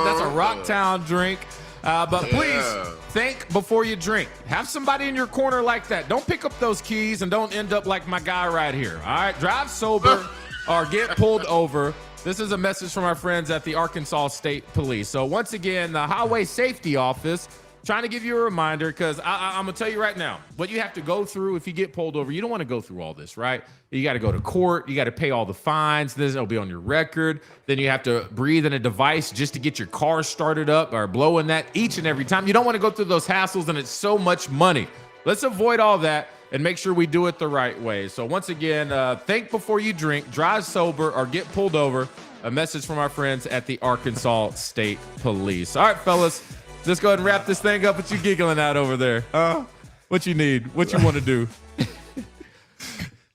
Speaker 2: That's a Rocktown drink. But please think before you drink. Have somebody in your corner like that. Don't pick up those keys and don't end up like my guy right here. All right, drive sober or get pulled over. This is a message from our friends at the Arkansas State Police. So once again, the Highway Safety Office trying to give you a reminder, because I'm going to tell you right now, what you have to go through if you get pulled over, you don't want to go through all this, right? You got to go to court. You got to pay all the fines. This will be on your record. Then you have to breathe in a device just to get your car started up or blowing that each and every time. You don't want to go through those hassles, and it's so much money. Let's avoid all that and make sure we do it the right way. So once again, think before you drink, drive sober, or get pulled over. A message from our friends at the Arkansas State Police. All right, fellas. Let's go ahead and wrap this thing up. What you giggling at over there? What you need? What you want to do?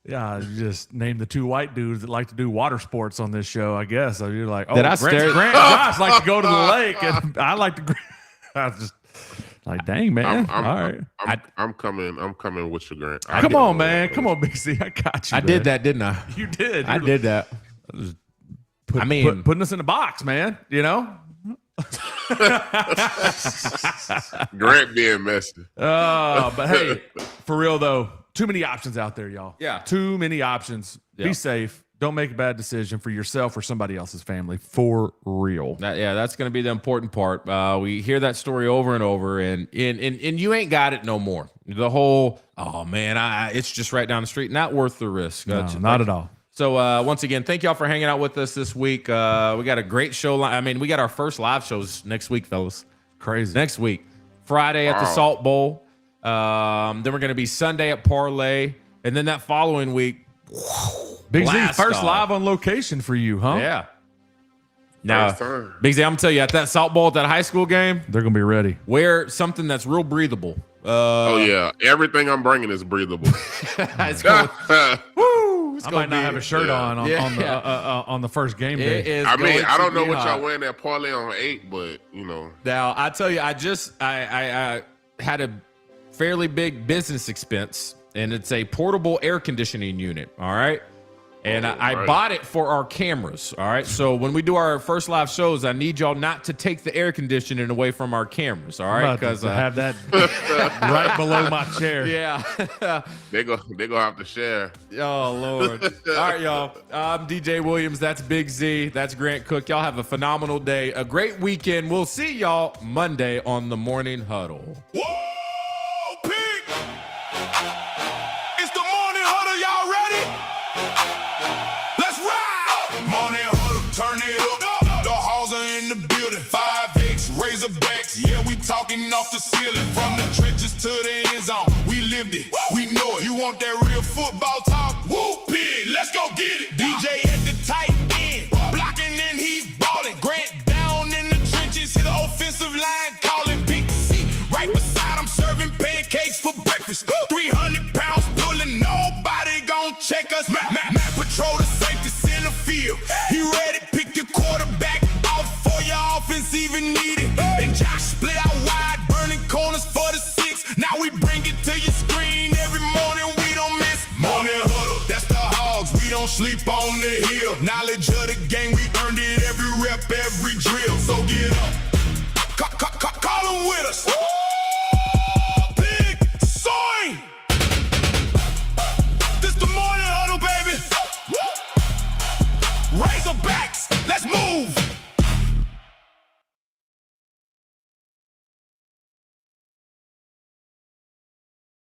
Speaker 4: Yeah, you just name the two white dudes that like to do water sports on this show, I guess. So you're like,
Speaker 2: Did I
Speaker 4: Grant and Josh like to go to the lake, and I like to. I was just like, dang, man. All right.
Speaker 3: I'm coming with you, Grant.
Speaker 4: Come on, man. Come on, Big C. I got you.
Speaker 2: I did that, didn't I?
Speaker 4: You did.
Speaker 2: I did that.
Speaker 4: Putting us in the box, man.
Speaker 3: Grant being messy.
Speaker 4: But hey, for real though, too many options out there, y'all.
Speaker 2: Yeah.
Speaker 4: Too many options. Be safe. Don't make a bad decision for yourself or somebody else's family. For real.
Speaker 2: That's going to be the important part. We hear that story over and over, and you ain't got it no more. The whole, oh man, it's just right down the street. Not worth the risk.
Speaker 4: No, not at all.
Speaker 2: So once again, thank y'all for hanging out with us this week. We got a great show. We got our first live shows next week, fellas.
Speaker 4: Crazy.
Speaker 2: Next week, Friday at the Salt Bowl. Then we're going to be Sunday at Parlay, and then that following week,
Speaker 4: Big Z, first live on location for you, huh?
Speaker 2: Yeah. Now, Big Z, I'm gonna tell you, at that Salt Bowl, at that high school game,
Speaker 4: they're gonna be ready.
Speaker 2: Wear something that's real breathable.
Speaker 3: Everything I'm bringing is breathable.
Speaker 2: It's going, woo,
Speaker 4: I might not have a shirt on the first game day.
Speaker 3: I don't know what y'all wearing that parlay on 8, but
Speaker 2: Now I tell you, I had a fairly big business expense, and it's a portable air conditioning unit. All right. And I bought it for our cameras, all right? So when we do our first live shows, I need y'all not to take the air conditioning away from our cameras, all right?
Speaker 4: Because I have that right below my chair.
Speaker 2: Yeah.
Speaker 3: They go have to share.
Speaker 2: Oh, Lord. All right, y'all. I'm DJ Williams. That's Big Z. That's Grant Cook. Y'all have a phenomenal day, a great weekend. We'll see y'all Monday on the Morning Huddle.
Speaker 1: Whoa, Pete! It's the Morning Huddle. Y'all ready? Let's ride! Morning Huddle, turn it up. The halls are in the building. 5X, Razorback shooting off the ceiling. From the trenches to the end zone, we lived it, we know it. You want that real football talk? Woo, pig, let's go get it. DJ at the tight end, blocking and he's balling. Grant down in the trenches, hit the offensive line, calling big C. Right beside him, serving pancakes for breakfast. 300 pounds pulling, nobody gon' check us. Matt patrol the safety center field. He ready, pick your quarterback off for your offense even needed. And Josh split out wide, burning corners for the 6. Now we bring it to your screen every morning, we don't miss. Morning Huddle, that's the Hogs, we don't sleep on the hill. Knowledge of the game, we earned it every rep, every drill. So get up, call them with us.